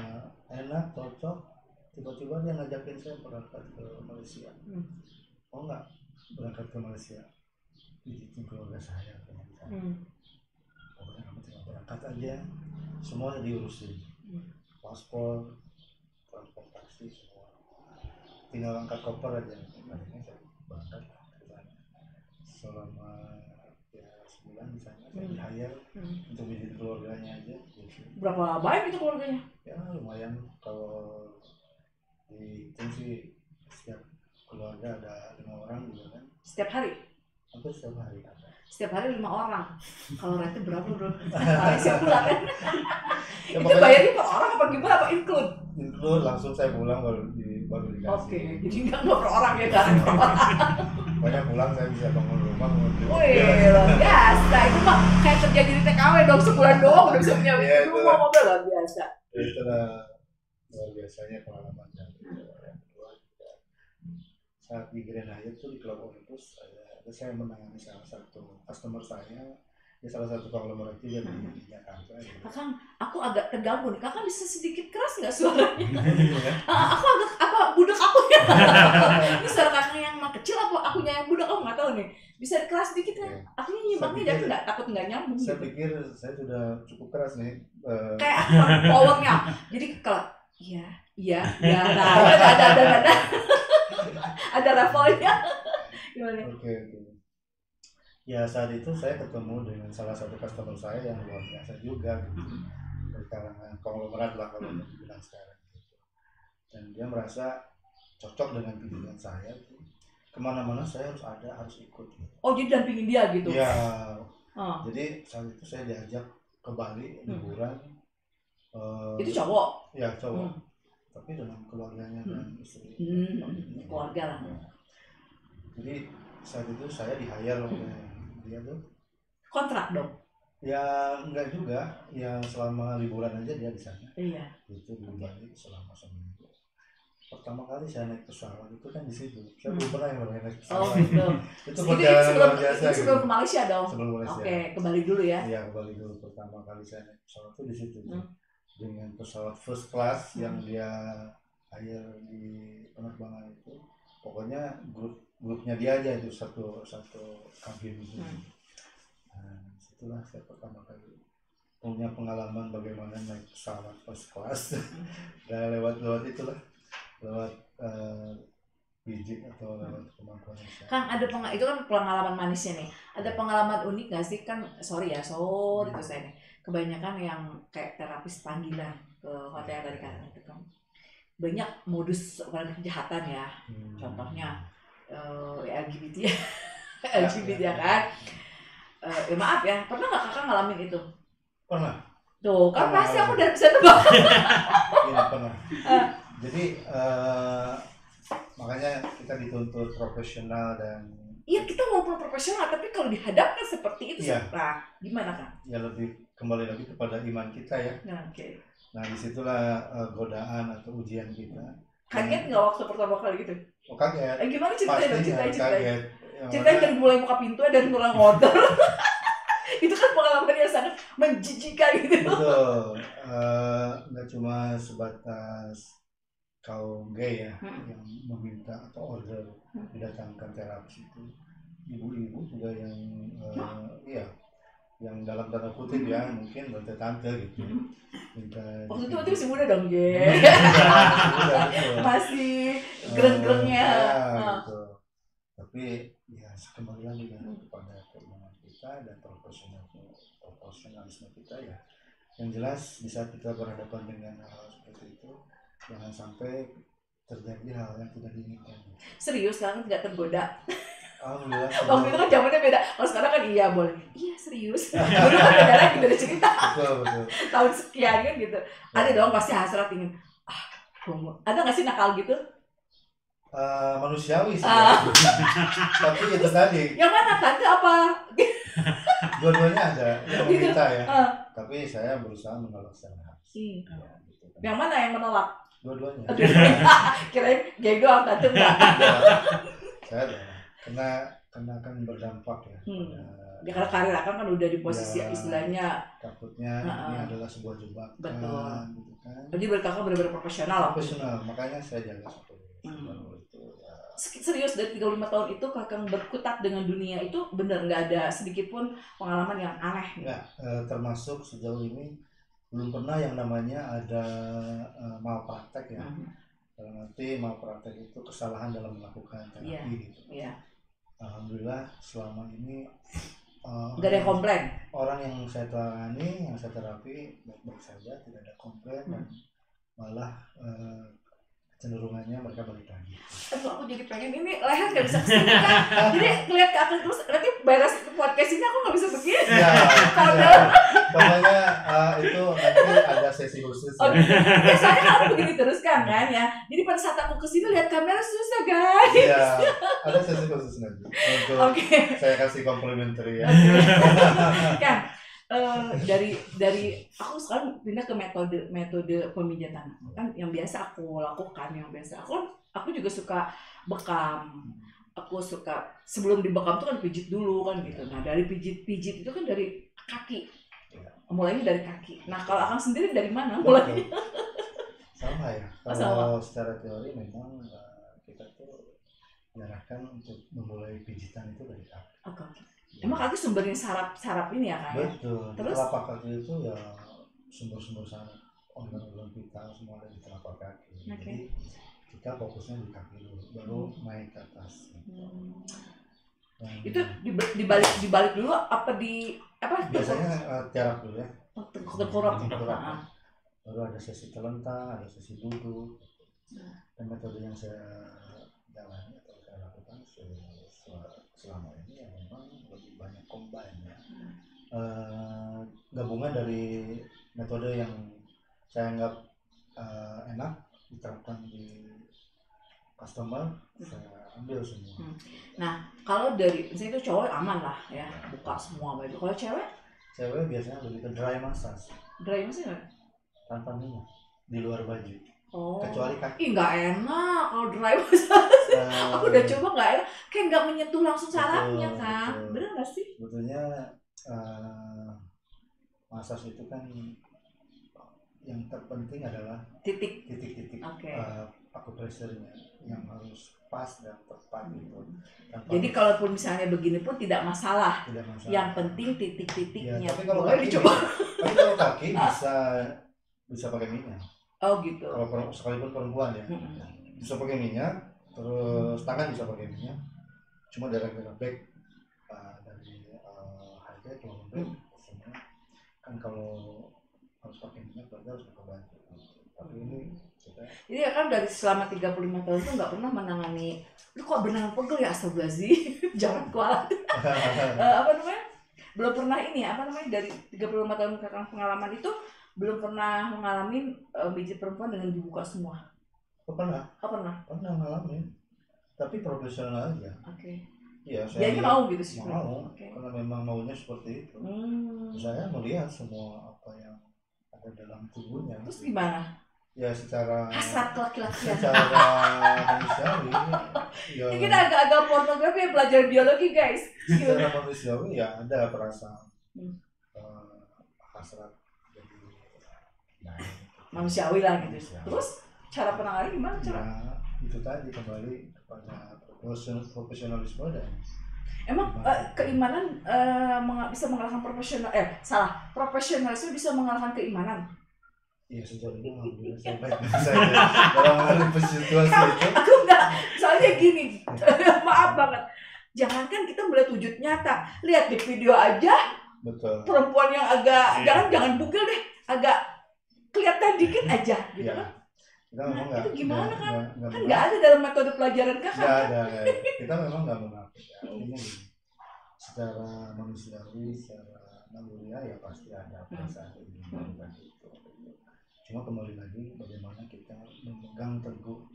enak, cocok, tiba-tiba dia ngajakin saya berangkat ke Malaysia. Oh enggak, berangkat ke Malaysia, itu keluarga saya pokoknya kamu tinggal berangkat aja, semua diurusin, paspor, transportasi, semua tinggal angkat koper aja. Akhirnya saya berangkat ke sana selama ya sebulan di sana. Saya di-hire untuk visit keluarganya aja gitu.
Berapa banyak itu keluarganya?
Ya lumayan, kalau dihitung sih setiap keluarga ada 5 orang juga kan.
Setiap hari?
Hampir setiap hari ada.
Setiap hari 5 orang. Kalau rate berapa bro? Malaysia pula kan?
Ya,
itu bayarnya per orang apa gimana? Apa include?
Include, langsung saya pulang baru dikasih.
Oke, jadi nggak per orang ya kan?
Banyak pulang saya bisa bangun rumah.
Wih, luar biasa. Itu mah kayak kerja jadi TKW dong, sebulan doang udah bisa punya rumah, mobil, luar biasa.
Itulah luar biasanya pengalaman yang kedua. Saat di Grand Hyatt tuh di Klub Olympus, saya menangani salah satu customer saya, ya salah satu konglomerat juga di Jakarta. Gitu.
Kakang, aku agak terganggu nih. Kakang bisa sedikit keras nggak suaranya? Aku agak budak aku ya. Ini suara kakang yang kecil apa akunya yang budak, aku nggak tahu nih. Bisa keras dikit kan? Ya. Akunya nyimbangnya jadi nggak takut nggak nyambung.
Saya pikir saya sudah cukup keras nih.
Kayak powernya. Jadi kalau iya, nah ada. Ada levelnya. Gimana?
Oke. Ya saat itu saya ketemu dengan salah satu customer saya yang luar biasa juga gitu. Dari kalangan konglomerat lah kalau dibilang sekarang gitu. Dan dia merasa cocok dengan pilihan saya gitu. Kemana-mana saya harus ikut gitu.
Oh jadi dampingin dia gitu?
Ya. Jadi saat itu saya diajak ke Bali liburan.
Itu cowok?
Ya cowok. Tapi dengan keluarganya dan istri.
Keluarga lah.
Jadi saat itu saya di-hire oleh dia tuh.
Kontrak dong?
Ya enggak juga, ya selama liburan aja dia di sana.
Iya.
Itu di Bali selama seminggu. Pertama kali saya naik pesawat itu kan di situ. Saya belum pernah naik pesawat.
Oh gitu.
Itu perjalanan luar biasa.
Itu sebelum ke Malaysia dong?
Sebelum Malaysia.
Oke, ke Bali dulu ya?
Iya, ke Bali dulu. Pertama kali saya naik pesawat itu di situ. Dengan pesawat first class yang dia hire di penerbangan itu. Pokoknya grupnya dia aja itu satu kabin itu. Nah, situlah saya pertama kali punya pengalaman bagaimana naik pesawat first class. Dan lewat itulah lewat pijit atau lewat kemampuan usaha.
Kang, ada itu kan pengalaman manisnya nih. Ada pengalaman unik nggak sih? Kan sorry itu saya nih. Kebanyakan yang kayak terapis panggilan ke hotel dari kan itu kan banyak modus orang kejahatan ya. Contohnya LGBT ya, LGBT ya kan. Ya maaf ya, pernah nggak kakak ngalamin itu?
Pernah.
Tuh kan pasti aku udah bisa tebak.
Iya pernah. Jadi makanya kita dituntut profesional dan
iya kita walaupun profesional tapi kalau dihadapkan seperti itu
iya.
Nah gimana kan?
Ya lebih kembali lagi kepada iman kita ya.
Oke.
Nah disitulah godaan atau ujian kita.
Kaget nggak waktu pertama kali gitu?
Oh kaget.
Gimana ceritanya?
Kaget.
Ceritanya dari mulai buka pintu dari mulai ngodor. Itu kan pengalaman yang sangat menjijikan gitu.
Betul. Nggak cuma sebatas kaum gay ya yang meminta atau order didatangkan terapis itu, ibu-ibu juga yang iya yang dalam tanda kutip ya mungkin tante-tante gitu minta
waktu itu masih muda dong masih gereng-gerengnya
gitu. Tapi ya kembali lagi kan kepada keimanan kita dan profesionalisme kita ya. Yang jelas di saat kita berhadapan dengan hal seperti itu jangan sampai terjadi hal yang tidak diinginkan.
Serius kan tidak tergoda?
Alhamdulillah.
Waktu itu kan zamannya beda. Kalau sekarang kan iya boleh. Iya serius. Dulu kan beda lagi dari cerita.
Betul.
Tahun sekian kan gitu. Ada dong pasti hasrat ingin. Ada nggak sih nakal gitu?
Manusiawi sih. Tapi itu tadi.
Yang mana tante apa?
Dua-duanya ada yang meminta ya. Tapi saya berusaha menolak secara halus.
Ya, gitu. Yang mana yang menolak?
Dua-duanya.
Kirain gay doang tante enggak.
Saya karena kan berdampak ya.
Ya karena karir akan kan udah di posisi ya, istilahnya
takutnya ini adalah sebuah jebakan.
Betul.
Gitu kan.
Jadi kakak benar-benar profesional.
Makanya saya jaga satu itu. Ya.
Serius dari 35 tahun itu kakak berkutat dengan dunia itu benar nggak ada sedikit pun pengalaman yang aneh?
Ya, termasuk sejauh ini belum pernah yang namanya ada malpraktek ya. Dalam arti malpraktek itu kesalahan dalam melakukan terapi gitu. Alhamdulillah selama ini
nggak ada komplain.
Orang yang saya tangani, yang saya terapi baik-baik saja, tidak ada komplain dan malah cenderungannya mereka balik lagi.
Aku jadi pengen ini leher nggak bisa kesini kan? Jadi ngeliat ke aku terus nanti beres podcast ini aku nggak bisa begini.
Ya. Pokoknya itu nanti ada sesi khusus.
Ya soalnya aku begini terus kan ya. Jadi pada saat aku kesini lihat kamera susah guys.
Iya, ada sesi khusus nanti untuk saya kasih complimentary ya.
Kan dari aku sekarang pindah ke metode pemijatan kan yang biasa aku lakukan aku juga suka bekam. Aku suka sebelum dibekam tuh kan pijit dulu kan gitu. Nah dari pijit itu kan dari kaki. Mulainya dari kaki. Nah kalau Akang sendiri dari mana mulainya?
Sama ya. Kalau secara teori memang kita tuh diarahkan untuk memulai pijitan itu dari kaki.
Emang kaki sumbernya saraf ini ya kan?
Betul. Terus telapak kaki itu ya sumber saraf organ-organ vital semua ada di telapak kaki. Jadi kita fokusnya di kaki dulu, baru naik ke atas.
Itu dibalik dulu apa di apa?
Biasanya tiarap dulu ya.
Tengkurap.
Baru ada sesi terlentang, ada sesi duduk. Dan metode yang saya jalani atau saya lakukan selama ini ya memang lebih banyak combine ya. Gabungan dari metode yang saya anggap enak diterapkan di customer, saya ambil semua.
Nah, kalau dari misalnya itu cowok aman lah ya, buka semua begitu. Kalau cewek?
Cewek biasanya lebih ke dry massage.
Dry massage nggak?
Tanpa minyak, di luar baju. Kecuali kaki.
Ih nggak enak kalau dry massage. Aku udah coba nggak enak, kayak nggak menyentuh langsung sarafnya kan. Bener nggak sih?
Sebetulnya massage itu kan yang terpenting adalah titik-titik akupressurnya yang harus pas dan tepat gitu.
Jadi kalaupun misalnya begini pun tidak masalah. Yang penting titik-titiknya.
Ya, tapi kalau kaki bisa pakai minyak.
Oh gitu.
Kalau sekalipun perempuan ya. bisa pakai minyak, terus tangan bisa pakai minyak, cuma daerah-daerah back dari high back, low back, semua kan kalau harus pakai minyak berarti harus pakai baju. Tapi ini kita
Jadi ya kan dari selama 35 tahun tuh nggak pernah menangani, lu kok benang pegel ya, astagfirullahaladzim, jangan kualat. Apa namanya, belum pernah ini apa namanya, dari 35 tahun kakak pengalaman itu belum pernah mengalami pijit perempuan dengan dibuka semua.
pernah ngalamin, tapi profesional aja.
Oke.
Iya,
Dia
saya
mau gitu sih.
mau,
Okay.
karena memang maunya seperti itu. Saya melihat semua apa yang ada dalam tubuhnya.
Terus gimana?
Ya secara
hasrat laki-laki.
Secara manusiawi. Ya,
ini kita agak-agak pornografi ya, belajar biologi guys.
Secara manusiawi ya ada perasaan hasrat jadi
manusiawi lah gitu. Terus cara penanganannya gimana cara?
Ya, itu tadi kembali kepada profesionalisme dan
emang keimanan bisa mengalahkan profesionalisme bisa mengalahkan keimanan.
Iya, sejauh ini alhamdulillah saya baik-baik saja dalam menghadapi situasi itu.
Aku enggak, soalnya gini, maaf banget. Jangankan kita melihat wujud nyata, lihat di video aja.
Betul.
Perempuan yang agak jangan bugil deh, agak kelihatan dikit aja, gitu kan? Nah, itu gimana kan? Kan nggak ada dalam metode pelajaran kakak.
Nggak ada. Kita memang nggak munafik. Artinya gini, secara manusiawi, secara naluriah ya pasti ada perasaan ini tadi itu. Cuma kembali lagi bagaimana kita memegang teguh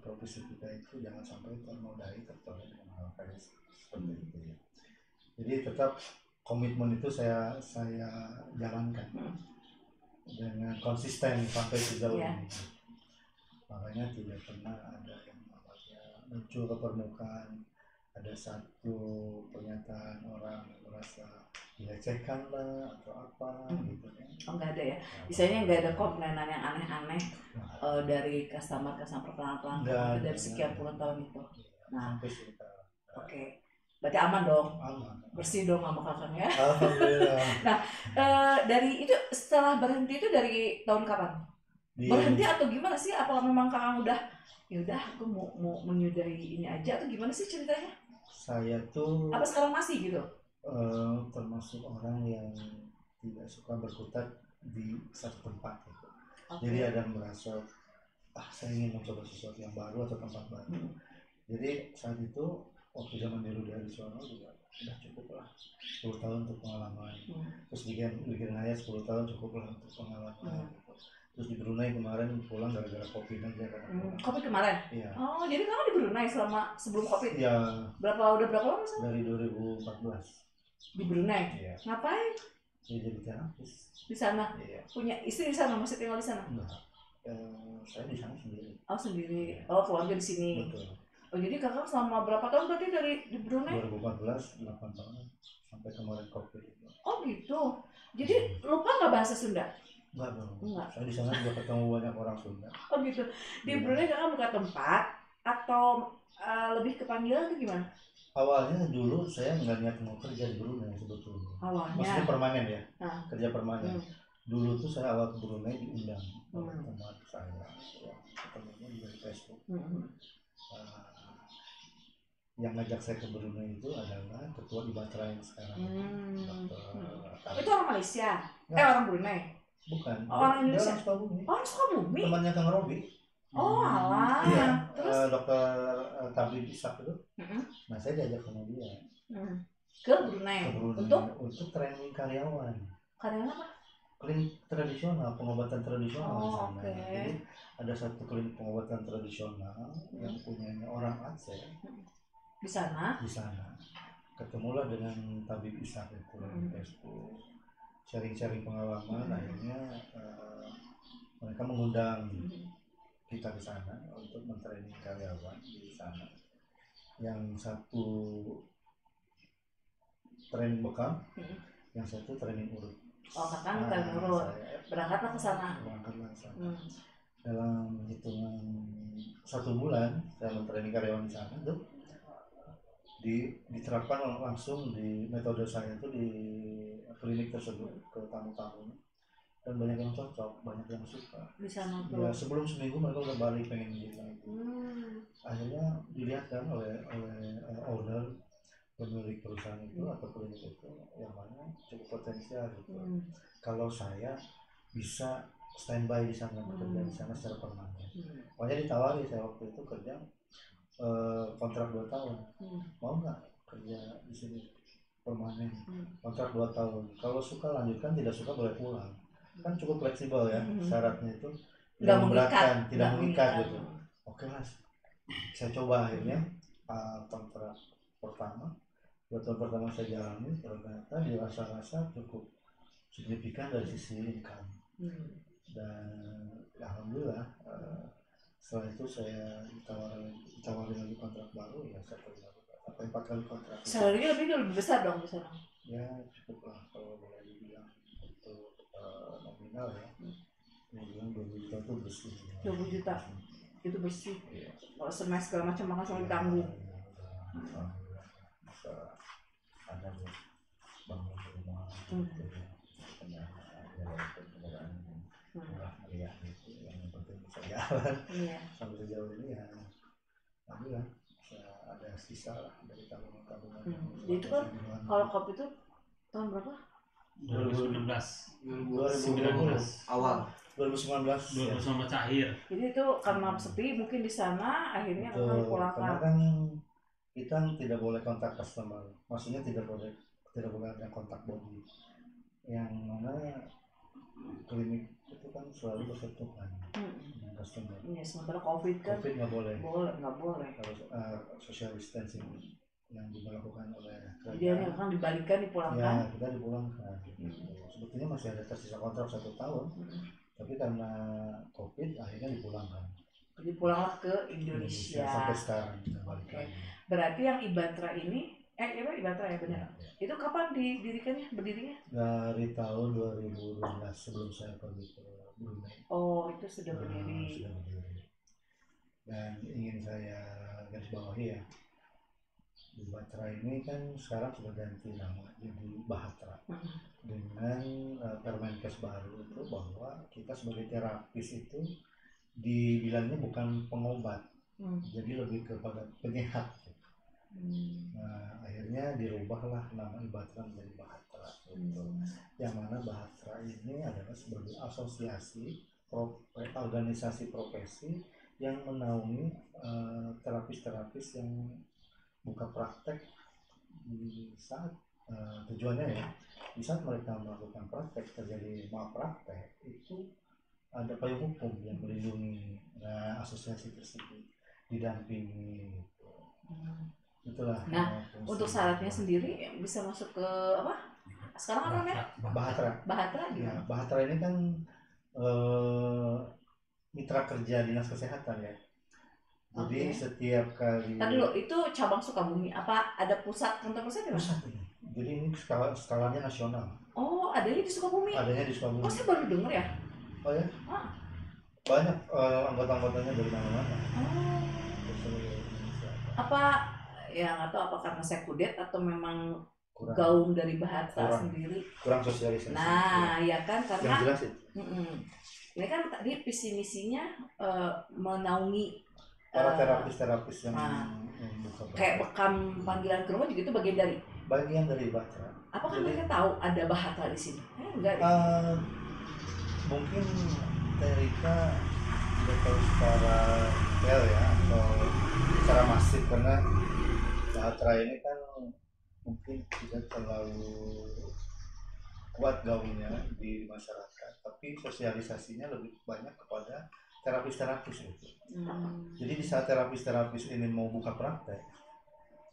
profesi kita itu jangan sampai ternodai tercolek dengan hal-hal seperti itu ya. Jadi tetap komitmen itu saya jalankan dengan konsisten sampai sejauh ini. Makanya tidak pernah ada yang muncul ke permukaan ada satu pernyataan orang yang merasa dilecehkan lah atau apa gitu kan.
Oh, nggak ada ya? Misalnya nggak ada komplainan yang aneh-aneh dari customer pelanggan dari sekian puluh tahun itu. Nah, oke. Berarti aman dong?
Aman.
Bersih dong sama kakaknya?
Alhamdulillah.
Nah, dari itu setelah berhenti itu dari tahun kapan? Berhenti atau gimana sih? Apakah memang kakak udah ya udah aku mau menyudahi ini aja atau gimana sih ceritanya?
Saya tuh
apa sekarang masih gitu?
Termasuk orang yang tidak suka berkutat di satu tempat gitu.
Okay.
Jadi ada yang merasa saya ingin mencoba sesuatu yang baru atau tempat baru. Jadi saat itu waktu zaman dulu dari Sono juga udah cukup lah 10 tahun untuk pengalaman. Terus bikin aja 10 tahun cukup lah untuk pengalaman. Terus di Brunei kemarin pulang gara-gara COVID aja kan.
COVID kemarin? Iya. Oh, jadi kamu di Brunei sebelum COVID?
Iya.
Udah berapa lama sih?
Dari 2014.
Di Brunei?
Iya.
Ngapain?
Ya, jadi terapis.
Di sana?
Iya.
Punya istri di sana, masih tinggal di sana?
Enggak. Saya di sana sendiri.
Oh, sendiri. Oh, keluarga di sini.
Betul.
Oh, jadi kakak selama berapa tahun berarti di Brunei?
2014, 8 tahun sampai kemarin COVID.
Oh, gitu. Jadi lupa nggak bahasa Sunda?
Enggak. Saya di sana juga ketemu banyak orang Sunda.
Oh, gitu. Di Brunei kakak buka tempat atau lebih ke panggilan atau gimana?
Awalnya dulu saya nggak niat mau kerja di Brunei sebetulnya.
Awalnya?
Maksudnya permanen ya, kerja permanen. Dulu tuh saya awal ke Brunei diundang oleh teman saya yang ketemunya di Facebook. Yang ngajak saya ke Brunei itu adalah ketua di Batra yang sekarang.
Itu orang Malaysia? Orang Brunei?
Bukan.
Orang Indonesia?
Orang Sukabumi.
Oh, Sukabumi?
Temannya Kang Robi.
Oh, alah.
Iya,
terus?
Dokter Tabib Ishak itu. Nah, saya diajak sama dia.
Ke Brunei?
Untuk training karyawan.
Karyawan apa?
Klinik tradisional, pengobatan tradisional di sana.
Okay.
Jadi ada satu klinik pengobatan tradisional yang punyanya orang Aceh.
Di sana?
Di sana. Ketemulah dengan Tabib Ishak itu di Facebook. Sharing-sharing pengalaman, akhirnya mereka mengundang kita ke sana untuk mentraining karyawan di sana. Yang satu training bekam, yang satu training urut.
Oh, kakak training urut. Berangkatlah ke sana.
Dalam hitungan 1 bulan saya mentraining karyawan di sana tuh diterapkan langsung di metode saya itu di klinik tersebut ke tamu-tamu. dan banyak yang cocok, banyak yang suka.
Di sana
Ya sebelum seminggu mereka udah balik pengen gitu lagi. Akhirnya dilihat kan oleh owner, pemilik perusahaan itu atau klinik itu yang mana cukup potensial gitu. Kalau saya bisa standby di sana, bekerja di sana secara permanen. Makanya ditawari saya waktu itu kerja kontrak 2 tahun. Mau nggak kerja di sini permanen? Kontrak 2 tahun. Kalau suka lanjutkan, tidak suka boleh pulang. Kan cukup fleksibel ya, syaratnya itu tidak memberatkan, tidak mengikat gitu. Oke lah, saya coba akhirnya kontrak pertama, 2 tahun pertama saya jalani, ternyata dirasa-rasa cukup signifikan dari sisi income. Dan alhamdulillah setelah itu saya ditawari lagi kontrak baru, ya saya kerja sampai 4 kali kontrak.
Salary lebih besar dong di sana?
Ya cukup lah kalau boleh dibilang untuk nominal ya. Dibilang 20 juta itu bersih.
20 juta itu bersih. Kalau semes segala macam makan sama ditanggung.
Alhamdulillah bisa ada buat bangun rumah. Kendaraan murah meriah itu yang penting bisa jalan. Sampai sejauh ini ya alhamdulillah ada sisa lah dari tabungan-tabungan.
Jadi itu kan kalau kopi itu tahun berapa?
2019
awal 2019
akhir.
Jadi itu karena sepi mungkin di sana akhirnya akan dipulangkan.
Karena kan kita tidak boleh kontak customer, maksudnya tidak boleh ada kontak body, yang mana klinik itu kan selalu bersentuhan dengan customer.
Iya, sementara COVID kan
nggak boleh.
Nggak boleh.
Harus social distancing yang dilakukan oleh kerajaan.
Dia yang akan dibalikan, dipulangkan.
Ya, kita dipulangkan. Sebetulnya masih ada tersisa kontrak 1 tahun, tapi karena COVID akhirnya dipulangkan.
Jadi pulanglah ke Indonesia.
Sampai sekarang.
Oke. Berarti yang Ibatra ini, Ibatra ya benar. Itu kapan berdirinya? Dari
tahun 2012 sebelum saya pergi ke Brunei.
Oh, itu sudah berdiri.
Sudah berdiri. Dan ingin saya garis bawahi ya, Ibatra ini kan sekarang sudah ganti nama jadi Bahtera dengan Permenkes baru itu bahwa kita sebagai terapis itu dibilangnya bukan pengobat, jadi lebih kepada penyehat. Nah, akhirnya dirubahlah nama Ibatra menjadi Bahtera gitu. Yang mana Bahtera ini adalah sebagai asosiasi organisasi profesi yang menaungi terapis-terapis yang buka praktek di saat tujuannya ya, di saat mereka melakukan praktek terjadi malpraktek itu ada payung hukum yang melindungi asosiasi tersebut, didampingi gitu. Itulah.
Nah, untuk syaratnya sendiri bisa masuk ke apa? Sekarang apa namanya? Bahtera gitu.
Ya, Bahtera ini kan mitra kerja dinas kesehatan ya. Jadi setiap kali.
Tadi dulu itu cabang Sukabumi. Apa ada kantor pusat ya?
Pusat ini. Jadi ini skalanya nasional.
Oh, adanya di Sukabumi.
Adanya di Sukabumi.
Oh, saya baru dengar ya.
Oh ya? Banyak anggota-anggotanya dari mana-mana.
Apa ya nggak tahu apa karena saya kudet atau memang gaung dari Bahtera sendiri.
Kurang sosialisasi.
Nah, ya kan karena.
Yang jelas itu.
Ini kan tadi visi misinya menaungi
para terapis yang buka
kayak bekam panggilan ke rumah juga itu bagian dari
Bahtera.
Apakah mereka tahu ada Bahtera di sini? Enggak.
Mungkin Terika tidak tahu secara detail ya atau secara masif, karena Bahtera ini kan mungkin tidak terlalu kuat gaungnya di masyarakat, tapi sosialisasinya lebih banyak kepada terapis-terapis itu. Jadi di saat terapis-terapis ini mau buka praktek,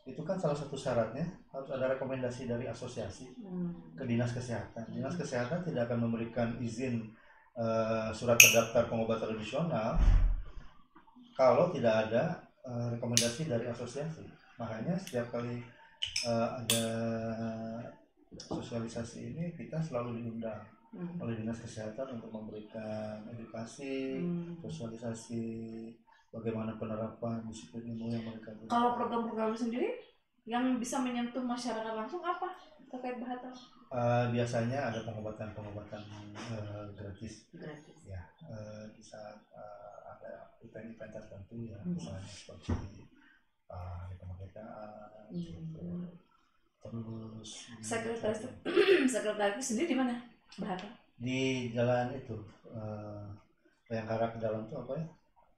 itu kan salah satu syaratnya harus ada rekomendasi dari asosiasi ke dinas kesehatan. Dinas kesehatan tidak akan memberikan izin surat terdaftar pengobat tradisional kalau tidak ada rekomendasi dari asosiasi. Makanya setiap kali ada sosialisasi ini kita selalu diundang oleh dinas kesehatan untuk memberikan edukasi, sosialisasi bagaimana penerapan disiplin ilmu yang mereka buat.
Kalau program-program sendiri yang bisa menyentuh masyarakat langsung apa? terkait Bahata?
Biasanya ada pengobatan gratis.
Gratis.
Ya, di saat ada event-event tertentu ya, misalnya seperti hari kemerdekaan, gitu. Terus
Sekretaris sendiri di mana Bahata?
Di jalan itu yang arah ke dalam tuh apa ya?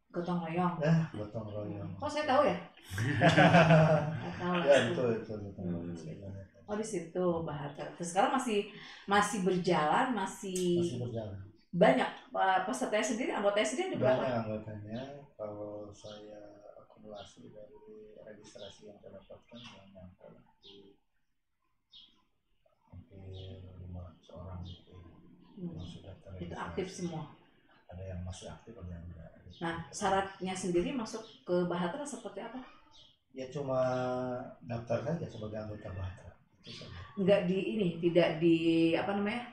Gotong royong.
Gotong royong.
Kok saya tahu ya? Tahu
Ya
lah.
itu gotong royong.
Oh di situ Bahata. Terus sekarang masih berjalan, masih
berjalan.
Banyak pesertanya sendiri, anggotanya sendiri ada berapa?
Banyak anggotanya. Kalau saya akumulasi dari registrasi yang saya dapatkan yang di hampir 500 orang gitu yang sudah terregistrasi.
Itu aktif semua?
Ada yang masih aktif, ada yang enggak.
Nah, syaratnya sendiri masuk ke Bahata seperti apa?
Ya cuma daftar saja sebagai anggota Bahata.
Enggak tidak di apa namanya?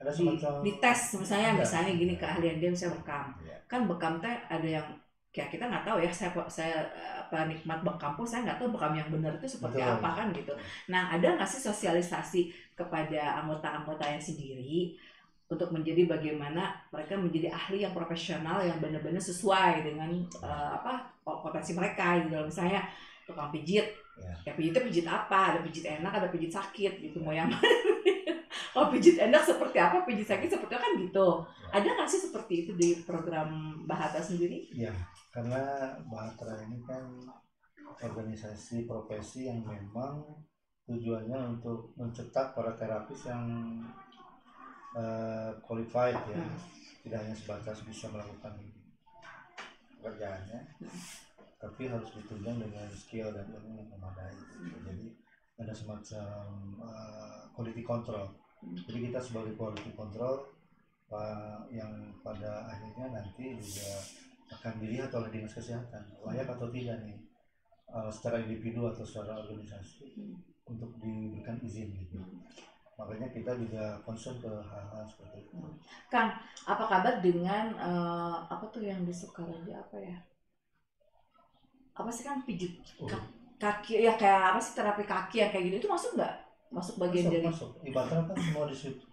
Ada semacam
di tes misalnya gini keahlian dia misalnya bekam. Kan bekam teh ada yang kayak kita nggak tahu ya, saya penikmat bekam pun saya nggak tahu bekam yang benar itu seperti apa kan gitu. Nah, ada nggak sih sosialisasi kepada anggota-anggotanya sendiri untuk menjadi bagaimana mereka menjadi ahli yang profesional yang benar-benar sesuai dengan kompetensi mereka gitu. Misalnya tukang pijit, ya pijitnya pijit apa? Ada pijit enak, ada pijit sakit gitu. Mau yang mana? Kalau pijit enak seperti apa, pijit sakit seperti apa kan gitu. Ada nggak sih seperti itu di program Bahata sendiri?
Iya, karena Bahata ini kan organisasi profesi yang memang tujuannya untuk mencetak para terapis yang qualified ya, tidak hanya sebatas bisa melakukan pekerjaannya, tapi harus ditunjang dengan skill dan ilmu yang memadai. Jadi ada semacam quality control. Jadi kita sebagai quality control yang pada akhirnya nanti juga akan dilihat oleh dinas kesehatan layak atau tidak nih secara individu atau secara organisasi untuk diberikan izin gitu. Makanya kita juga concern ke hal-hal seperti itu.
Kang, apa kabar dengan apa tuh yang di Sukareja apa ya? Apa sih kan pijit kaki ya, kayak apa sih terapi kaki yang kayak gitu itu masuk nggak? Masuk bagian dari?
Masuk. Ibaratnya kan semua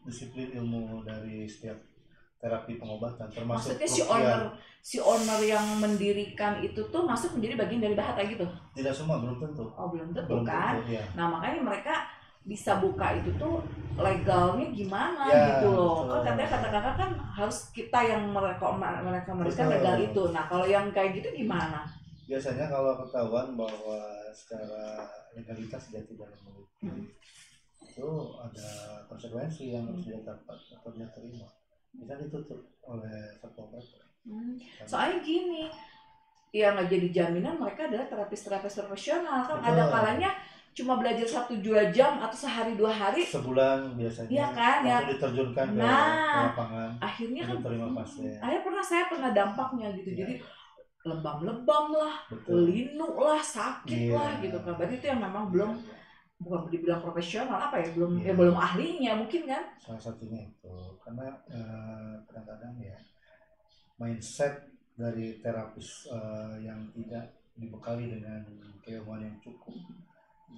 disiplin ilmu dari setiap terapi pengobatan termasuk.
Maksudnya si owner yang mendirikan itu tuh masuk menjadi bagian dari Bahata gitu?
Tidak semua, belum tentu.
Oh belum tentu kan?
Ya.
Nah makanya mereka bisa buka itu tuh legalnya gimana ya, gitu loh. Kan katanya kata kakak kan harus kita yang mereka legal itu. Nah kalau yang kayak gitu gimana?
Biasanya kalau ketahuan bahwa secara legalitas dia tidak memiliki itu ada konsekuensi yang harus dia dapat atau dia terima. Bisa ditutup oleh Satpol PP.
Soalnya gini, ya nggak jadi jaminan mereka adalah terapis profesional kan. Betul. Ada kalanya cuma belajar 1-2 jam atau sehari 2 hari
sebulan biasanya
ya kan ya
diterjunkan ke lapangan
akhirnya kan
terima pasien.
Saya pernah dampaknya gitu ya. Jadi lebam-lebam lah, linu lah, sakit lah gitu kan. Berarti itu yang memang belum bukan dibilang profesional apa ya, belum ahlinya mungkin kan.
Salah satunya itu karena kadang-kadang ya mindset dari terapis yang tidak dibekali dengan keilmuan yang cukup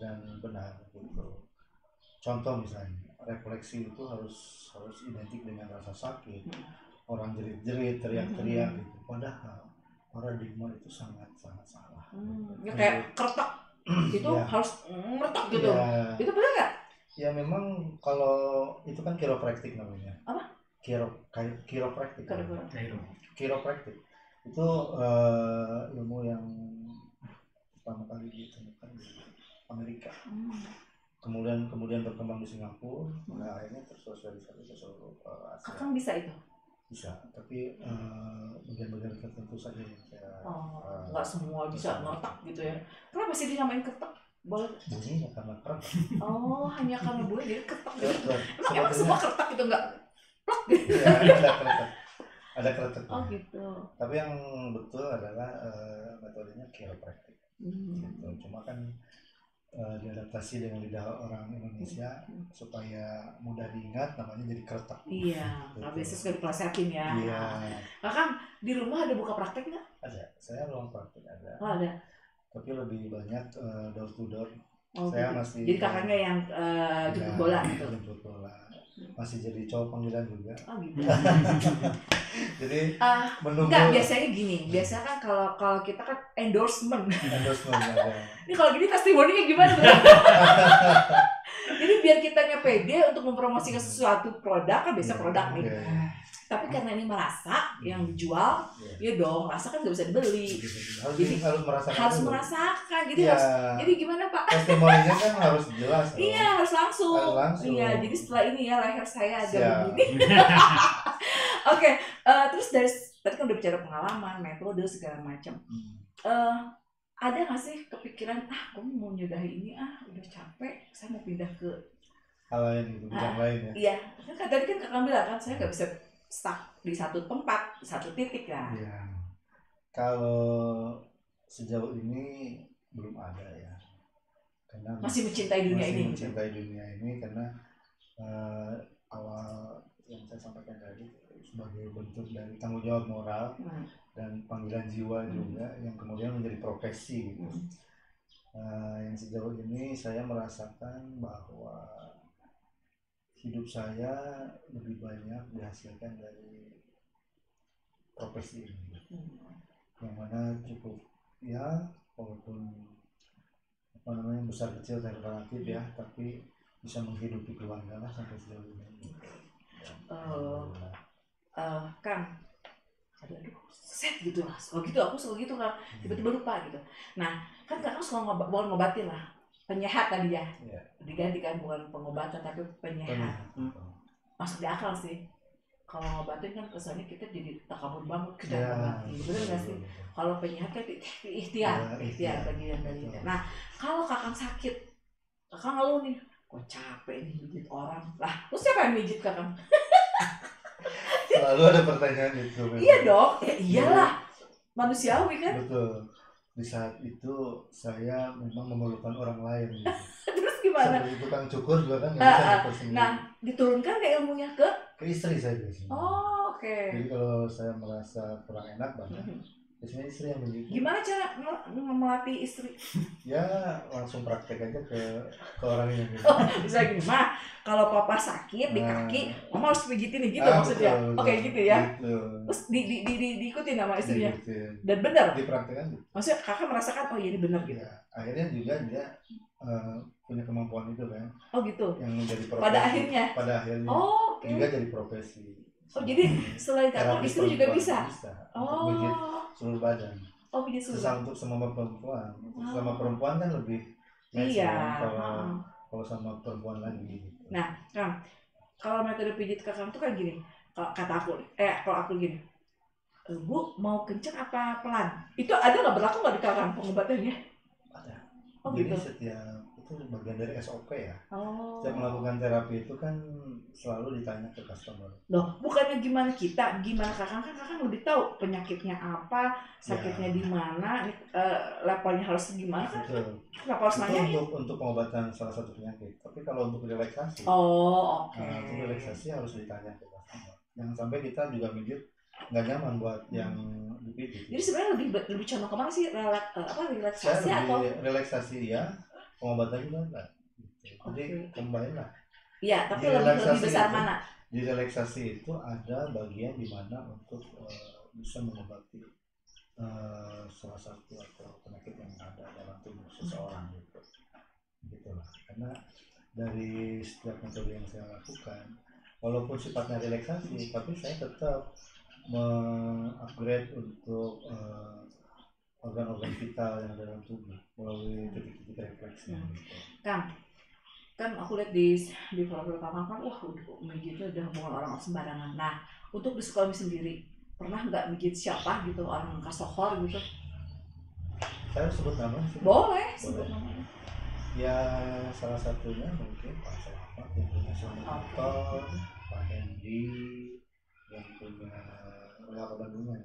dan benar gitu. Contoh misalnya refleksi itu harus identik dengan rasa sakit, orang jerit-jerit, teriak-teriak gitu. Padahal paradigma itu sangat salah.
Ya kayak kertak itu harus ngertak gitu. Ya. Itu benar nggak?
Ya memang kalau itu kan chiropractic namanya.
Apa?
Chiropractic. Chiropractic itu ilmu yang pertama kali ditemukan di Amerika. Kemudian berkembang di Singapura, akhirnya tersosialisasi ke seluruh Asia.
Kakang bisa itu?
Bisa, tapi bagian-bagian tertentu saja yang saya
nggak semua bisa ngertak gitu ya. Kenapa sih dinamain ketak?
Bunyinya karena ketak.
Oh, hanya karena bunyi jadi ketak gitu. Emang semua ketak itu nggak plak gitu?
Ya, ada keretak.
Oh gitu.
Tapi yang betul adalah metodenya chiropractic. Gitu. Cuma kan diadaptasi dengan lidah orang Indonesia supaya mudah diingat, namanya jadi keretak.
Iya, nggak biasa suka dipelesetin ya.
Iya.
Kakang di rumah ada buka praktek nggak?
Ada, saya ruang praktek ada.
Oh ada.
Tapi lebih banyak door to door Saya
gitu.
masih
Jadi kakaknya yang jemput bola gitu.
Jemput bola. Masih jadi cowok panggilan juga.
Oh gitu.
Jadi menunggu.
Enggak, biasanya gini. Biasanya kan kalau kita kan endorsement.
Ada.
Ini kalau gini testimoninya gimana tuh? Jadi biar kitanya pede untuk mempromosikan sesuatu produk kan biasa produk nih. Tapi karena ini merasa yang dijual, ya dong, rasa kan nggak bisa dibeli.
Harus merasakan.
Harus merasakan. Jadi jadi gimana Pak?
Testimoninya kan harus jelas.
Iya, harus langsung. Iya, jadi setelah ini ya leher saya agak begini. Oke, terus dari tadi kan udah bicara pengalaman, metode segala macam. Ada nggak sih kepikiran kamu mau nyudahi ini udah capek, saya mau pindah ke
hal lain gitu, bidang lain ya?
Iya, kan tadi kan kakak bilang kan saya nggak bisa stuck di satu tempat, di satu titik kan.
Iya. Kalau sejauh ini belum ada ya, karena
masih mencintai dunia ini.
Mencintai dunia ini karena awal yang saya sampaikan tadi sebagai bentuk dari tanggung jawab moral dan panggilan jiwa juga yang kemudian menjadi profesi gitu. Yang sejauh ini saya merasakan bahwa hidup saya lebih banyak dihasilkan dari profesi ini, yang mana cukup ya walaupun besar kecil dan relatif ya, tapi bisa menghidupi keluarga lah sampai sejauh ini.
Kang, aduh, set gitu lah. Kalau gitu aku selalu gitu kan, tiba-tiba lupa gitu. Nah, kan kakak suka ngobatin lah, penyehat tadi ya. Diganti kan bukan pengobatan tapi penyehat. Masuk di akal sih. Kalau ngobatin kan kesannya kita jadi takabur banget kita ngobati. Bener nggak sih? Kalau penyehat kan ikhtiar bagian dari kita. Nah, kalau kakak sakit, kakak ngeluh nih, kok capek nih mijit orang. Lah, terus siapa yang mijit kakak?
Selalu ada pertanyaan itu.
Iya dong, ya iyalah, manusiawi kan.
Betul. Di saat itu saya memang memerlukan orang lain. Gitu.
Terus gimana?
Seperti tukang cukur juga kan nggak bisa cukur sendiri.
Nah, diturunkan ke ilmunya ke
istri saya biasanya.
Oh, oke.
Jadi kalau saya merasa kurang enak banget, biasanya istri yang begitu.
Gimana cara melatih istri?
Ya langsung praktek aja ke orang yang gitu.
Bisa gini, mah kalau papa sakit di kaki, mama harus pijitin nih gitu maksudnya. Oke, gitu ya. Gitu. Terus diikutin sama istrinya. Dan benar.
Dipraktekkan.
Maksudnya kakak merasakan ini benar gitu.
Ya, akhirnya juga dia punya kemampuan itu kan.
Oh gitu.
Yang menjadi profesi.
Pada akhirnya. Oh, oke.
Juga jadi profesi.
Oh, jadi selain kakak istri juga bisa.
Oh. Pijit seluruh badan.
Oh, pijit seluruh badan.
Untuk sama perempuan. Sama perempuan kan lebih
iya.
Kalau sama perempuan lagi gitu.
Nah, Kang, kalau metode pijit kakak itu kan gini. Kalau kata aku, kalau aku gini. Bu, mau kenceng apa pelan? Itu ada nggak berlaku nggak di kakak pengobatannya?
Ada.
Oh,
jadi
gitu.
setiap itu bagian dari SOP ya.
Oh.
Setiap melakukan terapi itu kan selalu ditanya ke customer.
Loh, bukannya gimana kita, gimana kakak lebih tahu penyakitnya apa, sakitnya di mana, levelnya harus gimana kan? Kenapa harus nanya?
Untuk pengobatan salah satu penyakit. Tapi kalau untuk relaksasi,
oke.
Untuk relaksasi harus ditanya ke customer. Jangan sampai kita juga mijit nggak nyaman buat yang dipijit.
Jadi sebenarnya lebih condong kemana sih? Relaksasi atau?
Relaksasi ya, pengobatan juga enggak. Jadi combine lah.
Iya, tapi lebih besar
itu,
mana?
Di relaksasi itu ada bagian di mana untuk bisa mengobati salah satu atau penyakit yang ada dalam tubuh seseorang gitu lah. Karena dari setiap metode yang saya lakukan, walaupun sifatnya relaksasi, tapi saya tetap mengupgrade untuk organ-organ vital yang ada dalam tubuh melalui titik-titik refleksi. Kan
aku lihat di profil kakak kan, mijitnya udah bukan orang sembarangan. Nah, untuk di Sukabumi sendiri, pernah nggak mijit siapa gitu, orang kasohor gitu?
Saya sebut nama sih.
Boleh. Sebut namanya.
Ya salah satunya mungkin Pak Selamat yang punya Motor, Pak Hendy yang punya Relaka Bandungan.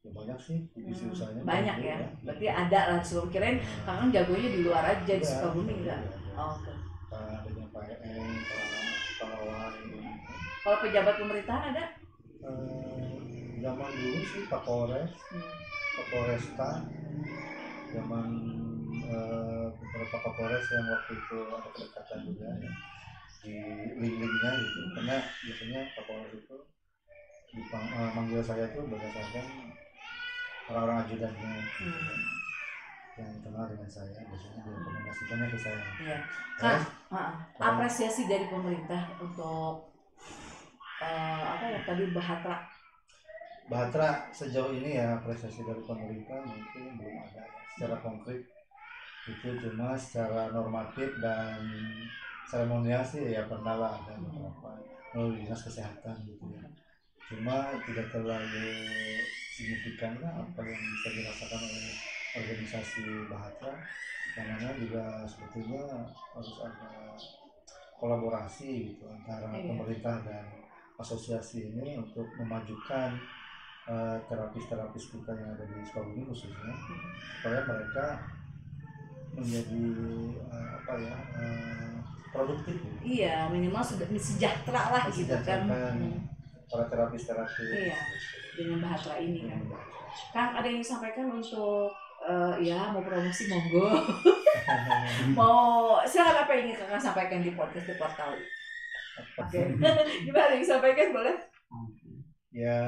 Ya banyak sih divisi usahanya.
Banyak ya. Berarti ada lah. Sebelum kirain kakak jagonya di luar aja di Sukabumi enggak? Oke.
Adanya Pak Eng, Pak Wawan.
Kalau pejabat pemerintahan ada?
Zaman dulu sih Pak Polres, Pak Polresta, zaman beberapa Kapolres yang waktu itu ada kedekatan juga ya di link-linknya gitu, karena biasanya Kapolres itu manggil saya tuh berdasarkan orang-orang ajudannya yang kenal dengan saya, biasanya direkomendasikannya ke saya.
Iya. Kak, apresiasi dari pemerintah untuk apa ya tadi
Bahtera sejauh ini ya, apresiasi dari pemerintah mungkin belum ada ya, secara konkret itu, cuma secara normatif dan seremonial sih ya pernah lah ada beberapa melalui dinas kesehatan gitu ya, cuma tidak terlalu signifikan lah apa yang bisa dirasakan oleh organisasi Bahtera, yang mana juga sebetulnya harus ada kolaborasi gitu antara pemerintah dan asosiasi ini untuk memajukan terapis-terapis kita yang ada di Sukabumi khususnya, supaya mereka menjadi produktif gitu.
Iya, minimal sudah sejahtera lah gitu kan.
Para terapis-terapis
dengan Bahtera ini kan. Kang, ada yang disampaikan untuk ya mau promosi monggo. Mau silakan, apa yang ingin Kakak sampaikan di podcast di portal. Oke. Gimana yang disampaikan, boleh?
Ya,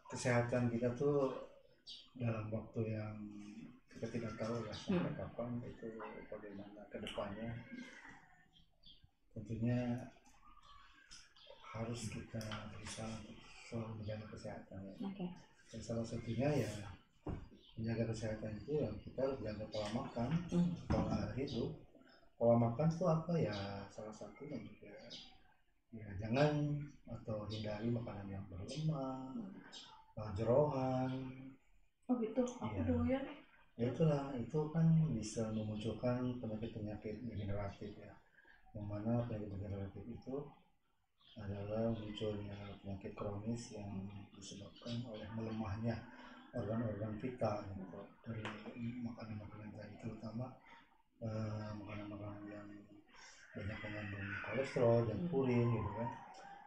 kesehatan kita tuh dalam waktu yang kita tidak tahu ya sampai kapan, itu bagaimana ke depannya, tentunya harus kita berusaha selalu menjaga kesehatan ya. Dan salah satunya ya menjaga kesehatan itu ya kita harus jaga pola makan, pola hidup. Pola makan itu apa ya, salah satunya juga ya jangan atau hindari makanan yang berlemak, jeroan.
Oh gitu, aku doyan.
Ya itulah, itu kan bisa memunculkan penyakit-penyakit degeneratif ya, yang mana penyakit degeneratif itu adalah munculnya penyakit kronis yang disebabkan oleh melemahnya organ-organ vital gitu, dari makanan-makanan tadi, terutama makanan-makanan yang banyak mengandung kolesterol dan purin gitu kan.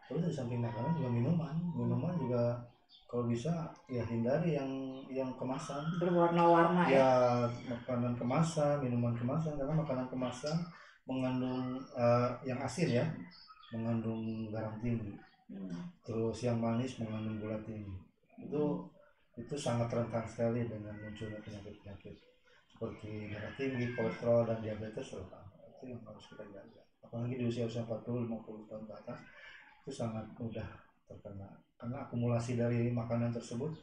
Terus di samping makanan juga minuman juga kalau bisa ya hindari yang kemasan
berwarna-warna
ya, makanan kemasan, minuman kemasan, karena makanan kemasan mengandung yang asin ya, mengandung garam tinggi, terus yang manis mengandung gula tinggi. Itu sangat rentan sekali dengan munculnya penyakit-penyakit seperti darah tinggi, kolesterol, dan diabetes terutama. Itu yang harus kita jaga, apalagi di usia-usia 40-50 tahun ke atas, itu sangat mudah terkena, karena akumulasi dari makanan tersebut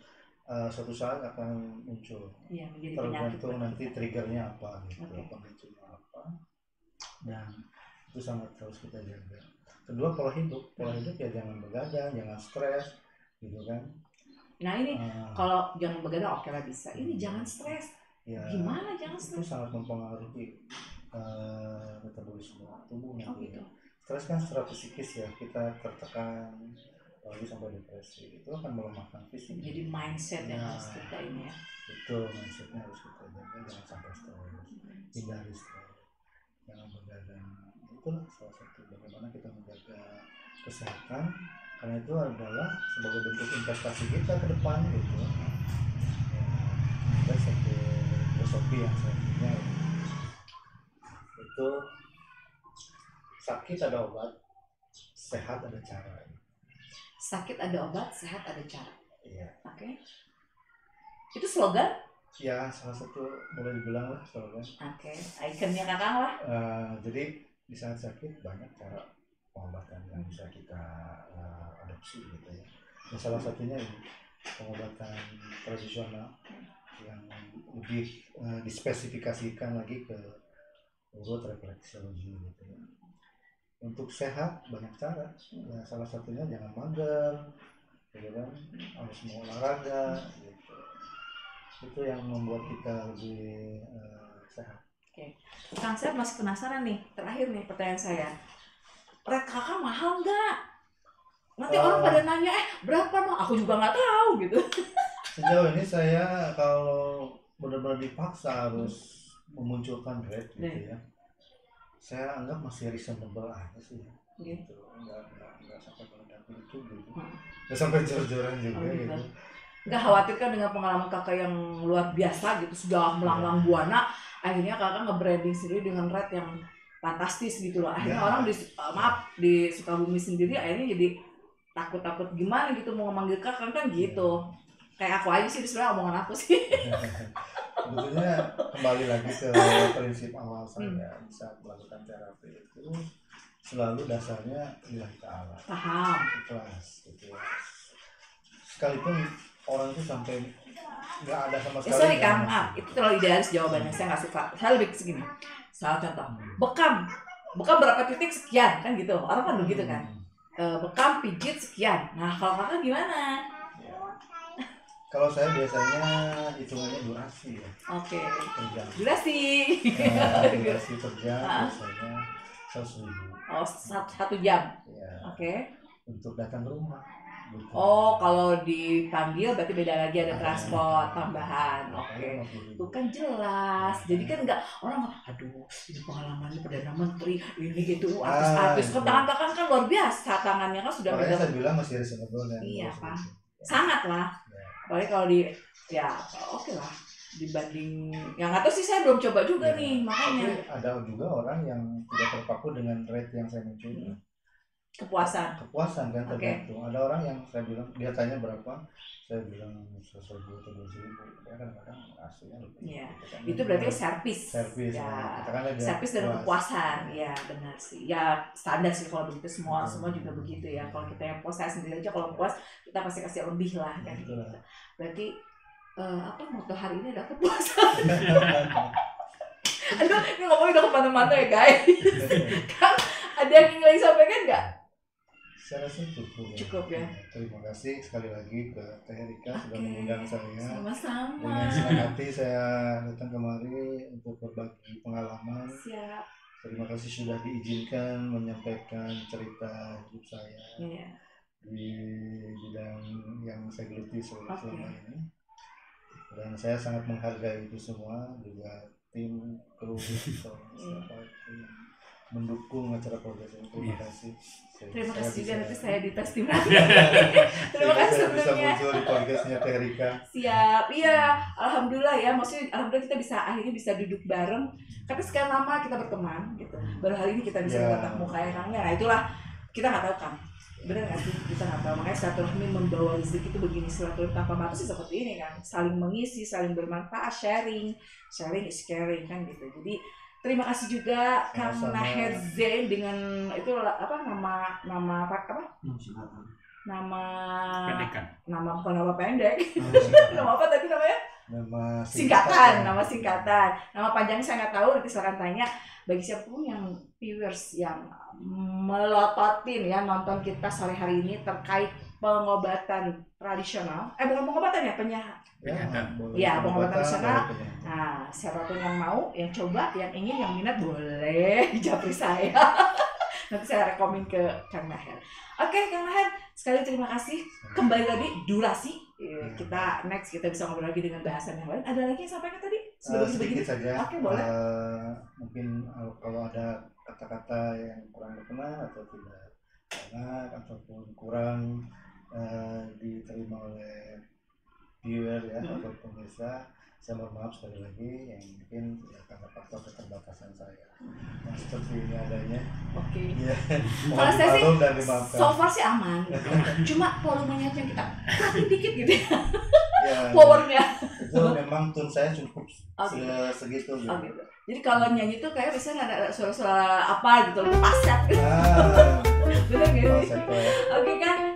suatu saat akan muncul, tergantung nanti triggernya apa gitu, pemicunya apa, dan itu sangat harus kita jaga. Kedua, pola hidup ya jangan begadang, jangan stres gitu kan.
Nah ini kalau jangan begadang oke lah bisa, ini jangan stres ya, gimana jangan stres?
Itu sangat mempengaruhi metabolisme tubuhnya gitu. Stres kan secara psikis ya, kita tertekan apalagi sampai depresi, itu akan melemahkan fisik.
Jadi mindset yang harus kita ini ya.
Betul, mindsetnya harus kita jaga, jangan sampai stres, hindari stres, jangan begadang. Itulah salah satu bagaimana kita menjaga kesehatan, karena itu adalah sebagai bentuk investasi kita ke depan gitu. Ada satu filosofi yang saya punya, itu sakit ada obat, sehat ada cara.
Sakit ada obat, sehat ada cara.
Iya.
Oke. Itu slogan?
Ya, salah satu boleh dibilang lah slogan.
Oke. Ikonnya Kakang lah.
Jadi di saat sakit banyak cara pengobatan yang bisa kita adopsi gitu ya. Dan salah satunya ini pengobatan tradisional yang lebih dispesifikasikan lagi ke urut refleksologi gitu ya. Untuk sehat banyak cara ya, salah satunya jangan mager gitu kan, harus mau olahraga gitu. Itu yang membuat kita lebih sehat.
Oke. Kang, saya masih penasaran nih, terakhir nih pertanyaan saya, rate Kakak mahal nggak? Nanti orang pada nanya berapa dong, aku juga nggak tahu gitu.
Sejauh ini saya kalau benar-benar dipaksa harus memunculkan rate gitu ya, saya anggap masih reasonable aja sih gitu, nggak sampai meledak itu gitu, nggak sampai jor-joran juga gitu.
Nggak khawatirkan dengan pengalaman kakak yang luar biasa gitu, sudah melanglang buana, akhirnya kakak nge-branding sendiri dengan red yang fantastis gitu loh. Akhirnya orang di Sukabumi sendiri akhirnya jadi takut-takut gimana gitu mau memanggil kakak kan gitu. Kayak aku aja sih sebenarnya omongan aku sih.
Sebetulnya kembali lagi ke prinsip awal saya bisa melakukan terapi itu selalu dasarnya lillahi ta'ala.
Paham.
Ikhlas gitu ya. Sekalipun orang itu sampai nggak ada sama sekali.
Sorry Kang, itu terlalu idealis jawabannya, saya nggak suka. Saya lebih segini. Salah contoh, bekam berapa titik sekian kan gitu. Orang kan begitu kan. Bekam pijit sekian. Nah kalau kakak gimana?
Kalau saya biasanya hitungannya durasi ya.
Oke.
Per jam.
Durasi.
Durasi per jam biasanya 100.000.
Oh, 1 jam.
Ya.
Oke.
Untuk datang ke rumah.
Oh, kalau dipanggil berarti beda lagi, ada transport tambahan. Oke. Itu kan jelas. Jadi kan enggak orang aduh, ini pengalamannya Perdana Menteri, ini gitu artis-artis. Tangan kakak kan luar biasa, tangannya kan sudah
makanya saya bilang masih reasonable dan
iya, Pak. Sangat lah. Apalagi kalau ya oke lah dibanding yang atau sih saya belum coba juga nih makanya.
Tapi ada juga orang yang tidak terpaku dengan rate yang saya munculkan. Kepuasan kan tergantung. Ada orang yang saya bilang dia tanya berapa, saya bilang 100.000 atau 200.000. Dia kadang-kadang aslinya lebih.
Iya. Itu berarti service ya. Service dan kepuasan. Ya benar sih. Ya standar sih kalau begitu semua juga begitu ya. Kalau kita yang puas saya sendiri aja kalau puas kita pasti kasih lebih lah kan gitu. Berarti moto hari ini adalah kepuasan. Aduh, ini ngomongnya udah kemana-mana ya guys. Kang, ada yang ingin lagi sampaikan nggak?
Saya rasa cukup
ya.
Terima kasih sekali lagi ke Teh Rika sudah mengundang saya.
Sama-sama.
Dengan senang hati saya datang kemari untuk berbagi pengalaman.
Siap.
Terima kasih sudah diizinkan menyampaikan cerita hidup saya di bidang yang saya geluti selama ini. Dan saya sangat menghargai itu semua, juga tim kru mendukung acara podcast ini. Terima kasih.
Terima kasih juga nanti saya di testimoni. Terima kasih sebelumnya.
Bisa muncul di podcastnya Teh Rika.
Siap, iya. Alhamdulillah ya. Maksudnya alhamdulillah kita akhirnya bisa duduk bareng. Karena sekian lama kita berteman gitu. Baru hari ini kita bisa tatap muka ya Kang. Nah itulah kita nggak tahu Kang. Bener nggak sih? Kita nggak tahu. Makanya silaturahmi membawa rezeki itu begini. Silaturahmi tanpa batas sih seperti ini kan. Saling mengisi, saling bermanfaat, sharing is caring kan gitu. Jadi terima kasih juga Kang Naher Zain dengan itu nama bukan nama pendek. Nama apa tadi namanya?
Nama
singkatan. Nama panjang saya nggak tahu, nanti silakan tanya bagi siapapun yang viewers yang melototin ya nonton kita sore hari ini terkait pengobatan tradisional. Bukan pengobatan ya, pengobatan tradisional. Nah, siapapun yang mau, yang coba, yang ingin, yang minat boleh japri saya. Nanti saya rekomen ke Kang Naher. Oke, Kang Naher, sekali terima kasih. Kembali lagi durasi. Kita next kita bisa ngobrol lagi dengan bahasan yang lain. Ada lagi yang sampaikan tadi?
Sedikit saja.
Oke, boleh.
Mungkin kalau ada kata-kata yang kurang berkenan atau tidak enak ataupun kurang diterima oleh viewer ya atau pemirsa, saya mohon maaf sekali lagi yang mungkin karena faktor keterbatasan saya. Nah, seperti ini adanya.
Oke.
Ya,
kalau saya sih so far sih aman. Cuma volumenya yang kita tapi dikit gitu ya. Powernya.
Itu memang tone saya cukup segitu gitu.
Gitu. Jadi kalau nyanyi tuh kayak biasanya ada suara-suara apa gitu, pasat. Bener gitu. Oke kan?